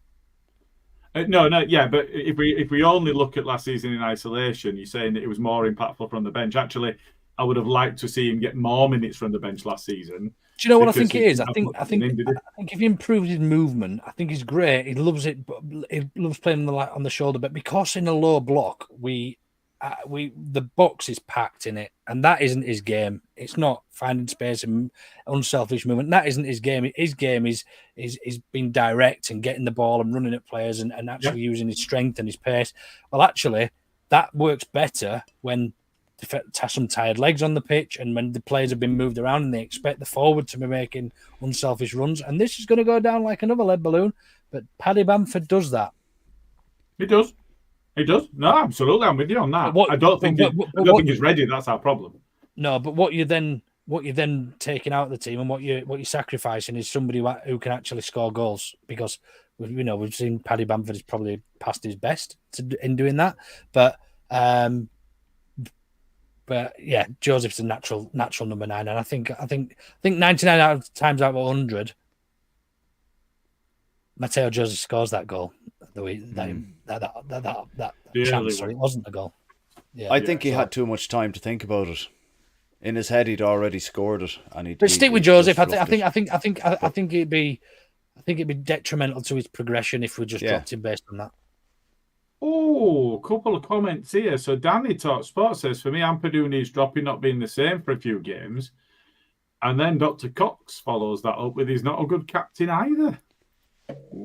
Yeah, but if we only look at last season in isolation, you're saying that it was more impactful from the bench. Actually, I would have liked to see him get more minutes from the bench last season. Do you know what I because think it he is? I didn't have think much in, did he? if he improves his movement, I think he's great. He loves it, but he loves playing on the shoulder. But because in a low block, the box is packed in it, and that isn't his game. It's not finding space and unselfish movement. That isn't his game. His game is being direct and getting the ball and running at players and actually using his strength and his pace. Well, actually, that works better when some tired legs on the pitch and when the players have been moved around and they expect the forward to be making unselfish runs. And this is going to go down like another lead balloon. But Paddy Bamford does that. He does. He does. No, absolutely. I'm with you on that. I don't think he's ready. That's our problem. No, but what you're then taking out of the team and what you're sacrificing is somebody who can actually score goals, because we've seen Paddy Bamford is probably past his best in doing that. But yeah, Joseph's a natural number 9, and I think 99 times out of 100, Mateo Joseph scores that goal. That chance, sorry, it wasn't a goal. Yeah, I think he had too much time to think about it. In his head, he'd already scored it, and But stick with Joseph. I think it'd be detrimental to his progression if we just dropped him based on that. Oh, a couple of comments here. So Danny Talk Sports says, for me, Ampadu needs dropping, not being the same for a few games. And then Dr. Cox follows that up with he's not a good captain either.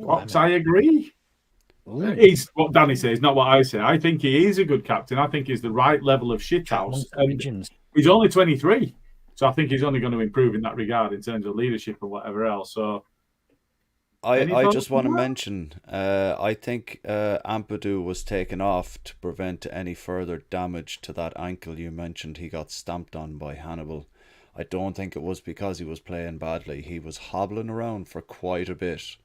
Cox, I agree. He's what Danny says, not what I say. I think he is a good captain. I think he's the right level of shithouse. He's only 23. So I think he's only going to improve in that regard in terms of leadership and whatever else. So I just want to mention, I think Ampadu was taken off to prevent any further damage to that ankle you mentioned. He got stamped on by Hannibal. I don't think it was because he was playing badly. He was hobbling around for quite a bit.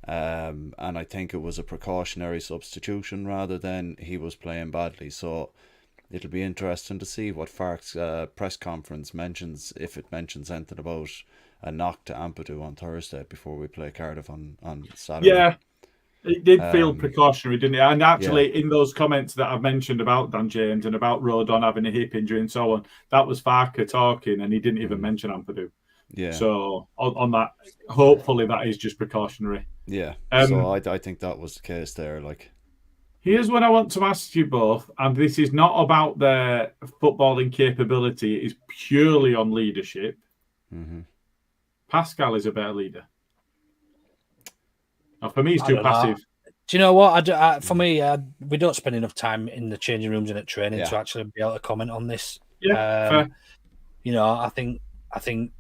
And I think it was a precautionary substitution rather than he was playing badly. So it'll be interesting to see what Farke's press conference mentions, if it mentions anything about a knock to Ampadu on Thursday before we play Cardiff on Saturday. Yeah, it did feel precautionary, didn't it? And actually, in those comments that I've mentioned about Dan James and about Rodon having a hip injury and so on, that was Farke talking, and he didn't even mention Ampadu. Yeah. So on that, hopefully that is just precautionary. Yeah. So I think that was the case there. Like, here's what I want to ask you both, and this is not about their footballing capability; it is purely on leadership. Mm-hmm. Pascal is a better leader. Now, for me, he's too passive. Do you know what? For me, we don't spend enough time in the changing rooms and at training to actually be able to comment on this. Yeah, fair. I think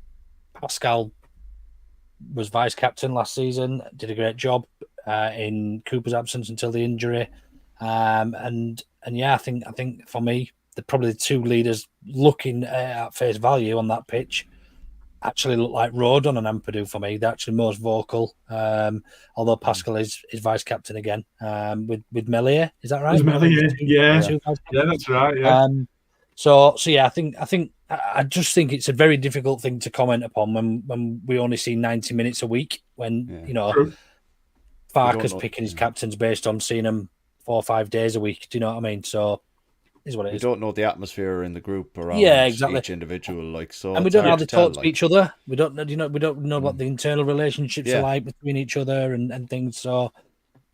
Pascal was vice captain last season, did a great job in Cooper's absence until the injury, and I think for me, probably the two leaders looking at face value on that pitch actually look like Rodon and Ampadu for me. They're actually most vocal. Although Pascal is vice captain again with Melier, is that right? Melier, yeah, that's right. Yeah. I just think it's a very difficult thing to comment upon when we only see 90 minutes a week. When Farke's picking his captains based on seeing them 4 or 5 days a week. Do you know what I mean? So. Is what it is. We don't know the atmosphere in the group around each individual, and we don't know how they talk to each other. We don't know what the internal relationships are like between each other and things. So,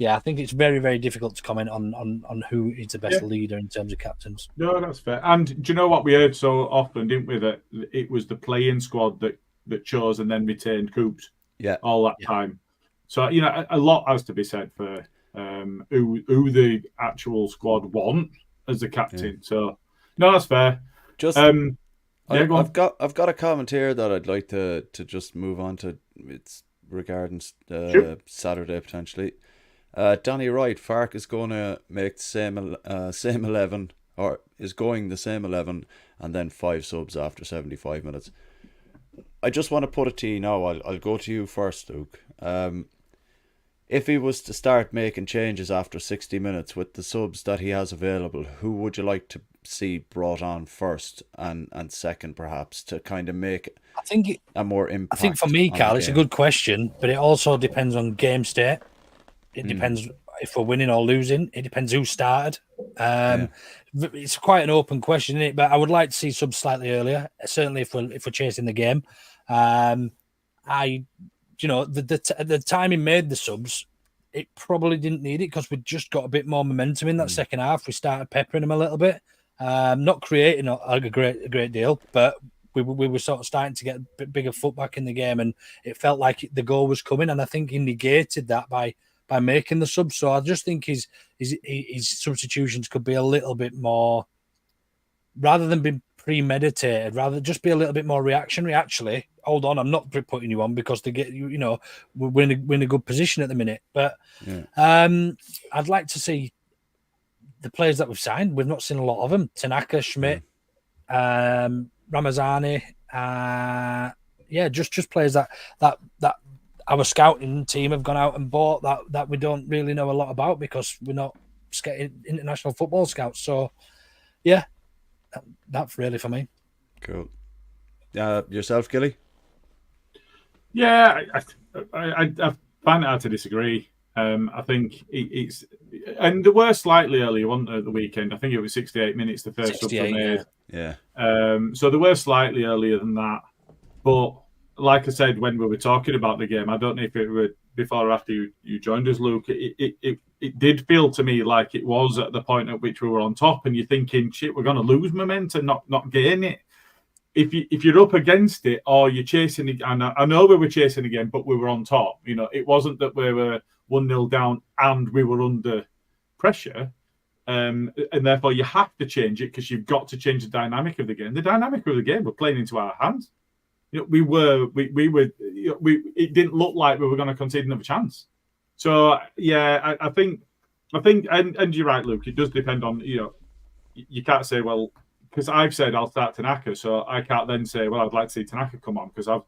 I think it's very, very difficult to comment on who is the best leader in terms of captains. No, that's fair. And do you know what we heard so often, didn't we? That it was the playing squad that chose and then retained Coops. All that time. So a lot has to be said for who the actual squad want as the captain. So no, that's fair. Just I've got a comment here that I'd like to just move on to. It's regarding Saturday potentially. Danny Wright, Farke is going to make the same 11, or is going the same 11, and then 5 subs after 75 minutes. I just want to put it to you now. I'll go to you first, Luke. If he was to start making changes after 60 minutes with the subs that he has available, who would you like to see brought on first and second, perhaps, to kind of make a more impact? I think for me, Carl, it's a good question, but it also depends on game state. It depends if we're winning or losing. It depends who started. It's quite an open question, isn't it? But I would like to see subs slightly earlier. Certainly, if we're chasing the game. The time he made the subs, it probably didn't need it because we just got a bit more momentum in that second half. We started peppering him a little bit, not creating a great deal, but we were sort of starting to get a bit bigger foot back in the game, and it felt like the goal was coming. And I think he negated that by making the sub. So I just think his substitutions could be a little bit more, rather than being premeditated, rather just be a little bit more reactionary. Actually, hold on, I'm not putting you on because to get we're in a good position at the minute. But I'd like to see the players that we've signed. We've not seen a lot of them. Tanaka, Schmidt, Ramazani, just players that our scouting team have gone out and bought that we don't really know a lot about because we're not international football scouts. So, yeah, that's really for me. Cool. Yourself, Gilly? Yeah, I find it hard to disagree. I think it's, and there were slightly earlier, wasn't there, at the weekend? I think it was 68 minutes the first subs were made. Yeah. So they were slightly earlier than that. But like I said, when we were talking about the game, I don't know if it were before or after you joined us, Luke, it did feel to me like it was at the point at which we were on top, and you're thinking, shit, we're going to lose momentum, not gain it. If you're up against it or you're chasing it, and I know we were chasing again, but we were on top. It wasn't that we were 1-0 down and we were under pressure, and therefore you have to change it because you've got to change the dynamic of the game. The dynamic of the game were playing into our hands. We were. It didn't look like we were going to concede another chance. So yeah, I think, and you're right, Luke. It does depend on you can't say, well, because I've said I'll start Tanaka, so I can't then say, well, I'd like to see Tanaka come on because I've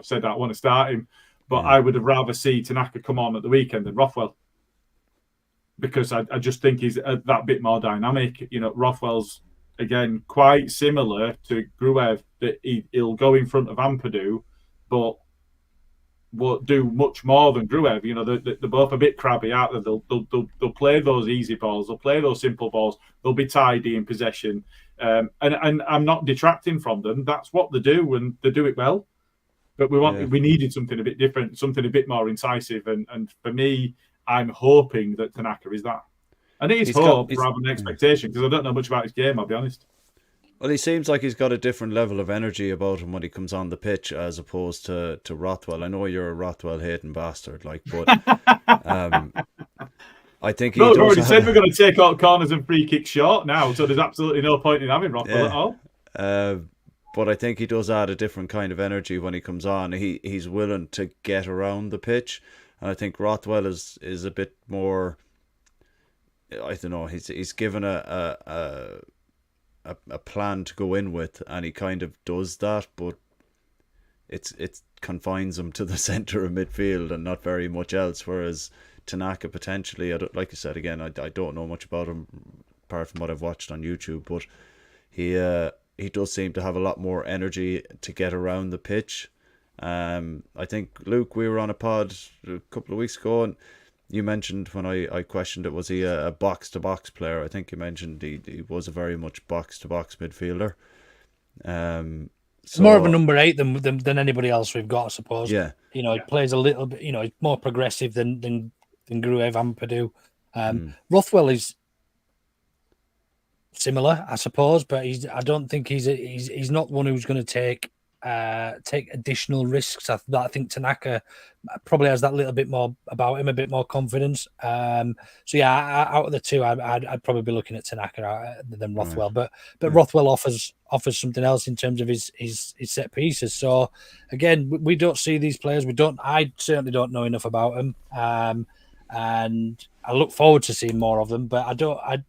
said that I want to start him, but I would have rather see Tanaka come on at the weekend than Rothwell because I just think he's that bit more dynamic. Rothwell's again quite similar to Gruev, that he'll go in front of Ampadu, but won't do much more than Gruev. They're both a bit crabby, aren't they? They'll play those easy balls, they'll play those simple balls, they'll be tidy in possession. And I'm not detracting from them. That's what they do, and they do it well. But we needed something a bit different, something a bit more incisive. And for me, I'm hoping that Tanaka is that. And it is hope rather than expectation, because I don't know much about his game, I'll be honest. Well, he seems like he's got a different level of energy about him when he comes on the pitch as opposed to Rothwell. I know you're a Rothwell-hating bastard, but I think he we've already said we're going to take out corners and free kicks short now, so there's absolutely no point in having Rothwell at all. But I think he does add a different kind of energy when he comes on. He's willing to get around the pitch, and I think Rothwell is a bit more. I don't know. He's given a plan to go in with, and he kind of does that, but it confines him to the centre of midfield and not very much else. Whereas Tanaka potentially, like I said again, I don't know much about him apart from what I've watched on YouTube, but he does seem to have a lot more energy to get around the pitch. I think, Luke, we were on a pod a couple of weeks ago, and you mentioned when I questioned it, was he a box-to-box player? I think you mentioned he was a very much box-to-box midfielder. More of a number 8 than anybody else we've got, I suppose. Yeah. He plays a little bit, he's more progressive than Gruev and Purdue. Rothwell is similar, I suppose, but I don't think he's not one who's going to take additional risks. I think Tanaka probably has that little bit more about him, a bit more confidence. So yeah, out of the two, I'd probably be looking at Tanaka than Rothwell. Right. But Rothwell offers something else in terms of his set pieces. So again, we don't see these players. I certainly don't know enough about them. And I look forward to seeing more of them. But I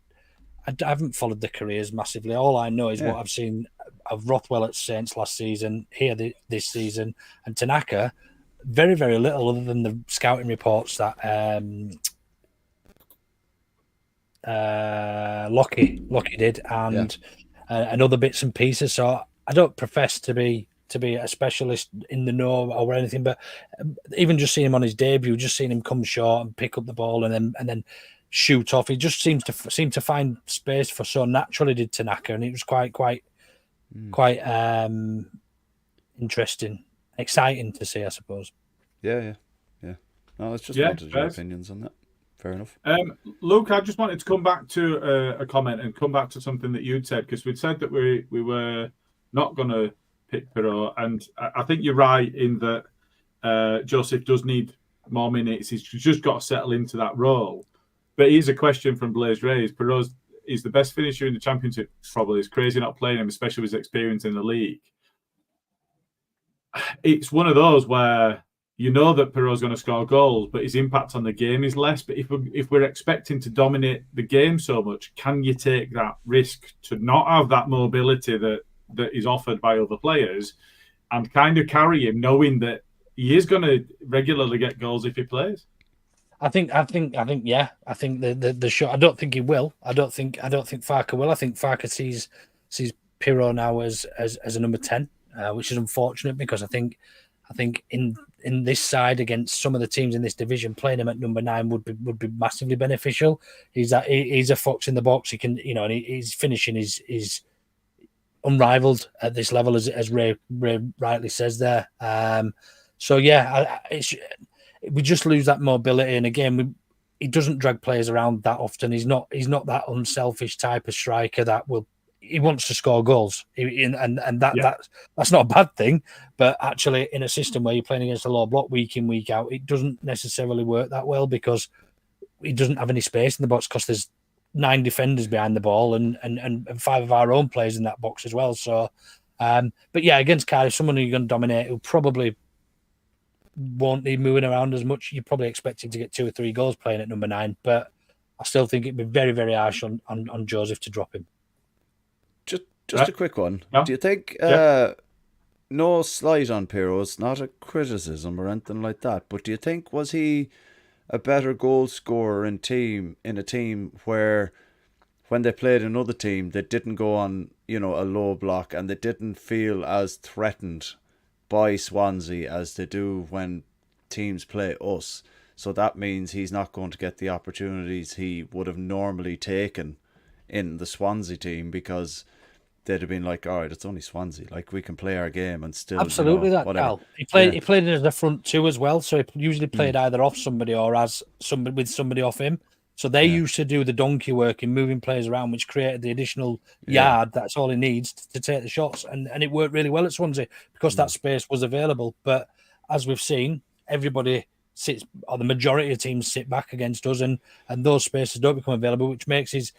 haven't followed the careers massively. All I know is what I've seen of Rothwell at Saints last season, here this season, and Tanaka, very, very little other than the scouting reports that Lockie did, and other bits and pieces. So I don't profess to be to be a specialist in the know or anything, but even just seeing him on his debut, just seeing him come short and pick up the ball and then shoot off, he just seems to find space for so naturally, did Tanaka, and it was quite interesting, exciting to see, I suppose. Yeah. No, I just wanted your opinions on that. Fair enough. Luke, I just wanted to come back to a comment and come back to something that you'd said, because we'd said that we were not going to pick Pirot, and I think you're right in that Joseph does need more minutes. He's just got to settle into that role. But here's a question from Blaze Rays. Pirot is the best finisher in the Championship, probably. It's crazy not playing him, especially with his experience in the league. It's one of those where you know that Pirot's going to score goals, but his impact on the game is less. But if we're expecting to dominate the game so much, can you take that risk to not have that mobility that is offered by other players and kind of carry him, knowing that he is going to regularly get goals if he plays? I think, yeah. I think the shot. I don't think he will. I don't think Farke will. I think Farke sees Pirot now as a number 10, which is unfortunate, because I think in this side against some of the teams in this division, playing him at number 9 would be massively beneficial. He's a fox in the box. He can, and his finishing is unrivaled at this level, as Ray rightly says there. So yeah, we just lose that mobility, and again, he doesn't drag players around that often. He's not that unselfish type of striker that he wants to score goals, that's not a bad thing. But actually, in a system where you're playing against a low block week in, week out, it doesn't necessarily work that well, because he doesn't have any space in the box, because there's 9 defenders behind the ball and 5 of our own players in that box as well. So, but yeah, against Cardiff, someone who you're going to dominate, who probably won't need moving around as much. You're probably expecting to get 2 or 3 goals playing at number 9, but I still think it'd be very, very harsh on Joseph to drop him. Just a quick one. Yeah. Do you think no slight on Pirot, it's not a criticism or anything like that, but do you think was he a better goal scorer in a team where when they played another team they didn't go on a low block and they didn't feel as threatened by Swansea as they do when teams play us? So that means he's not going to get the opportunities he would have normally taken in the Swansea team, because they'd have been like, all right, it's only Swansea, like we can play our game and still absolutely whatever. Cal. He played it as a front 2 as well, so he usually played either off somebody or as somebody with somebody off him. So they used to do the donkey work in moving players around, which created the additional yard. That's all he needs to take the shots, and it worked really well at Swansea because that space was available. But as we've seen, everybody sits, or the majority of teams sit back against us, and those spaces don't become available, which makes his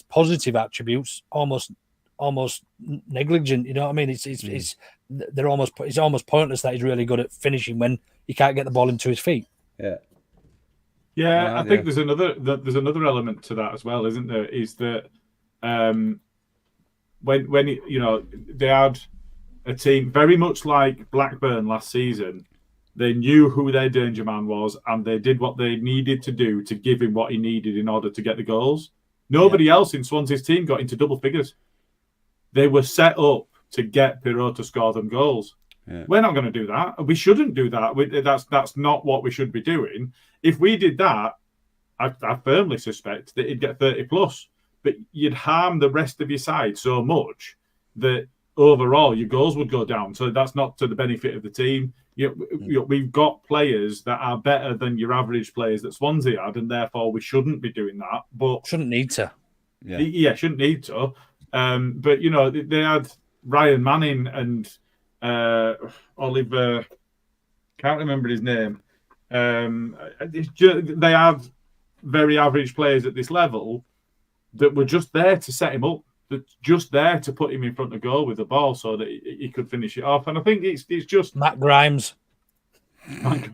positive attributes almost negligent. You know what I mean? It's almost pointless that he's really good at finishing when he can't get the ball into his feet. I think there's another element to that as well, isn't there? Is that when they had a team very much like Blackburn last season. They knew who their danger man was, and they did what they needed to do to give him what he needed in order to get the goals. Nobody else in Swansea's team got into double figures. They were set up to get Pirot to score them goals. Yeah. We're not going to do that. We shouldn't do that. That's not what we should be doing. If we did that, I firmly suspect that he'd get 30 plus. But you'd harm the rest of your side so much that overall your goals would go down. So that's not to the benefit of the team. We've got players that are better than your average players that Swansea had, and therefore we shouldn't be doing that. But shouldn't need to. Shouldn't need to. But they had Ryan Manning and Oliver, can't remember his name. They had very average players at this level that were just there to set him up. Just there to put him in front of goal with the ball so that he could finish it off. And I think it's just Matt Grimes. There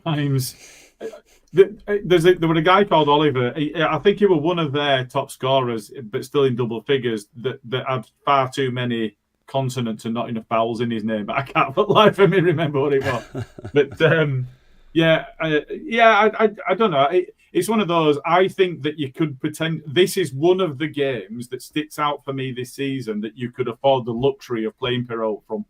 was a guy called Oliver. I think he was one of their top scorers, but still in double figures. That had far too many consonants and not enough vowels in his name. But I can't for the life of me remember what it was. But Yeah, I don't know. It's one of those. I think that you could pretend this is one of the games that sticks out for me this season that you could afford the luxury of playing Pirot from.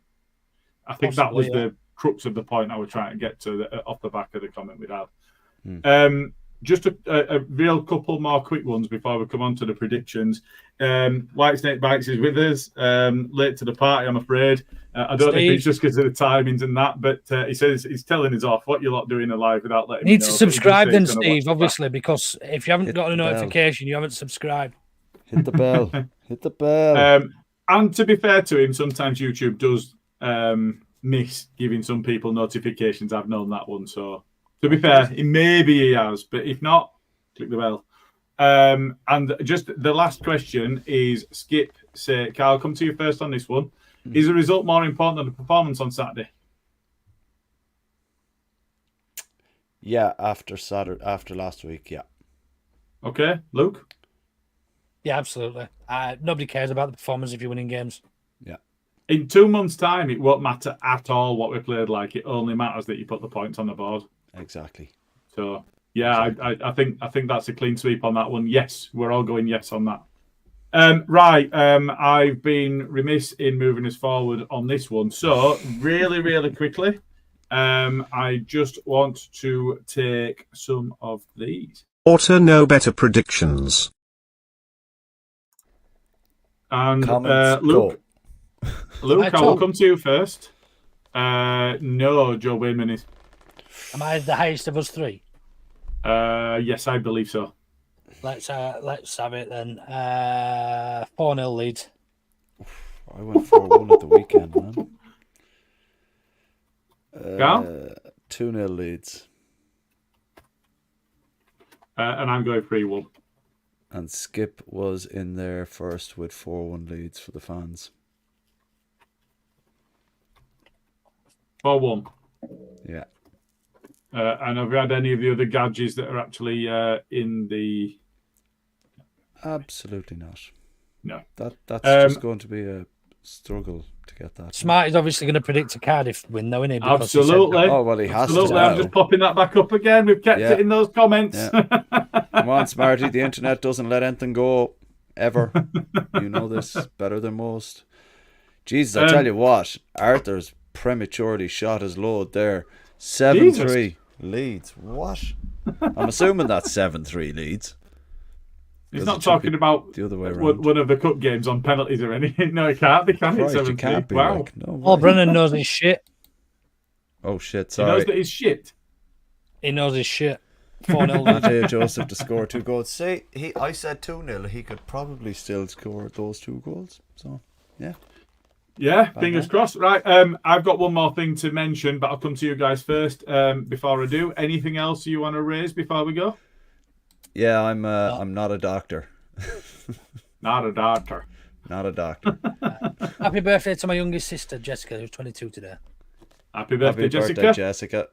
I think that was the crux of the point I was trying to get to off the back of the comment we'd had. Just a real couple more quick ones before we come on to the predictions. White Snake Bikes is with us, late to the party, I'm afraid. I don't know if it's just because of the timings and that, but he says he's telling us off what you're lot doing alive without letting me know. Need to subscribe then, Steve, obviously, because if you haven't got a notification, you haven't subscribed. Hit the bell. Hit the bell. And to be fair to him, sometimes YouTube does miss giving some people notifications. I've known that one, so... To be fair, maybe he has, but if not, click the bell. And just the last question is Skip. Say, Carl, come to you first on this one. Is the result more important than the performance on Saturday? Yeah, after last week, yeah. Okay, Luke? Yeah, absolutely. Nobody cares about the performance if you're winning games. Yeah. In 2 months' time, it won't matter at all what we played like. It only matters that you put the points on the board. Exactly. So, yeah, exactly. I think that's a clean sweep on that one. Yes, we're all going yes on that. Right, I've been remiss in moving us forward on this one. So, really, really quickly, I just want to take some of these. Auto know better predictions. And Luke, I will come to you first. No, Joe Wayman is. Am I the highest of us three? Yes, I believe so. Let's have it then. 4-0 Leeds. I went 4-1 at the weekend, man. 2-0 Leeds. And I'm going 3-1. And Skip was in there first with 4-1 Leeds for the fans. 4-1. Yeah. And have you had any of the other gadgets that are actually in the... Absolutely not. No. That's just going to be a struggle to get that. Smart is obviously going to predict a Cardiff win, though, isn't he? Because absolutely. Oh, well, he has absolutely. to. I'm just popping that back up again. We've kept it in those comments. Yeah. Come on, Smarty. The internet doesn't let anything go, ever. You know this better than most. Jesus, I tell you what. Arthur's prematurely shot his load there. 7-3 Leeds. What? I'm assuming that's 7-3 Leeds. He's not talking about the other way around. One of the cup games on penalties or anything. No, it can't be, can it? 7-3. Can't be. Wow. Like, no Paul Brennan knows his shit. Oh, shit. Sorry. He knows that he's shit. He knows his shit. 4-0. Mateo Joseph to score 2 goals. See, I said 2-0. He could probably still score those 2 goals. So, yeah. Yeah, fingers crossed. Right, I've got one more thing to mention, but I'll come to you guys first before I do. Anything else you want to raise before we go? Yeah, I'm not a doctor. Not a doctor. Not a doctor. Happy birthday to my youngest sister, Jessica, who's 22 today. Happy birthday, Jessica. Birthday, Jessica.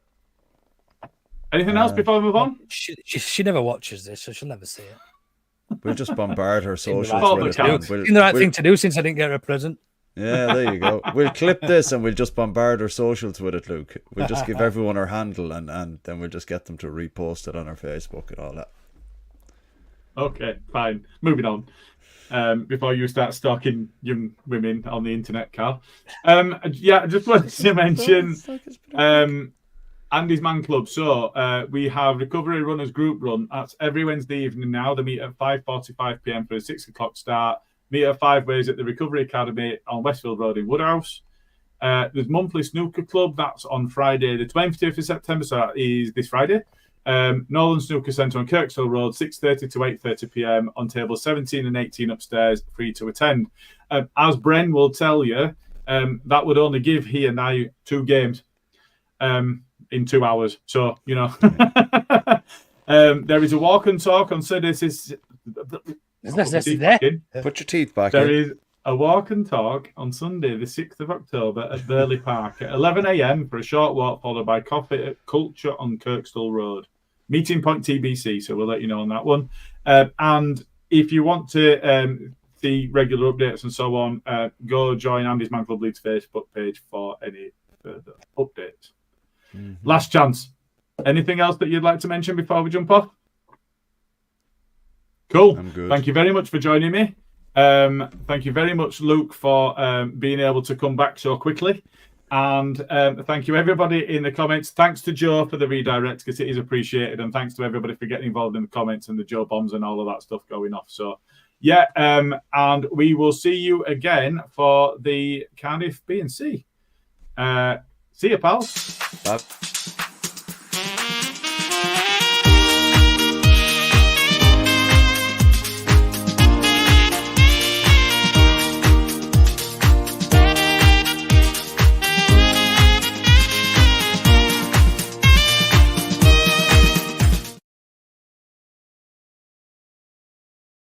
Anything else before we move on? She never watches this, so she'll never see it. We'll just bombard her socials with it. It's been the right thing to do since I didn't get her a present. Yeah, there you go. We'll clip this and we'll just bombard her socials with it, Luke. We'll just give everyone her handle and then we'll just get them to repost it on our Facebook and all that. Okay, fine. Moving on. Before you start stalking young women on the internet, Carl. Yeah, I just wanted to mention Andy's Man Club. So we have Recovery Runners Group Run. That's every Wednesday evening now. They meet at 5:45 p.m. for a 6 o'clock start. Meet at 5 ways at the Recovery Academy on Westfield Road in Woodhouse. There's monthly snooker club. That's on Friday, the 20th of September. So that is this Friday. Northern Snooker Centre on Kirkshill Road, 6:30 to 8:30 p.m. on tables 17 and 18 upstairs, free to attend. As Bren will tell you, that would only give he and I 2 games in 2 hours. So, you know, there is a walk and talk on Sunday. Put your teeth back There in. is a walk and talk on Sunday, the 6th of October at Burnley Park at 11 a.m. for a short walk, followed by coffee at Culture on Kirkstall Road. Meeting point TBC, so we'll let you know on that one. And if you want to see regular updates and so on, go join Andy's Man Club Leeds Facebook page for any further updates. Mm-hmm. Last chance. Anything else that you'd like to mention before we jump off? Cool. I'm good. Thank you very much for joining me. Thank you very much, Luke, for being able to come back so quickly. And thank you, everybody, in the comments. Thanks to Joe for the redirect, because it is appreciated. And thanks to everybody for getting involved in the comments and the Joe bombs and all of that stuff going off. So, yeah, and we will see you again for the Cardiff B&C. See you, pals. Bye.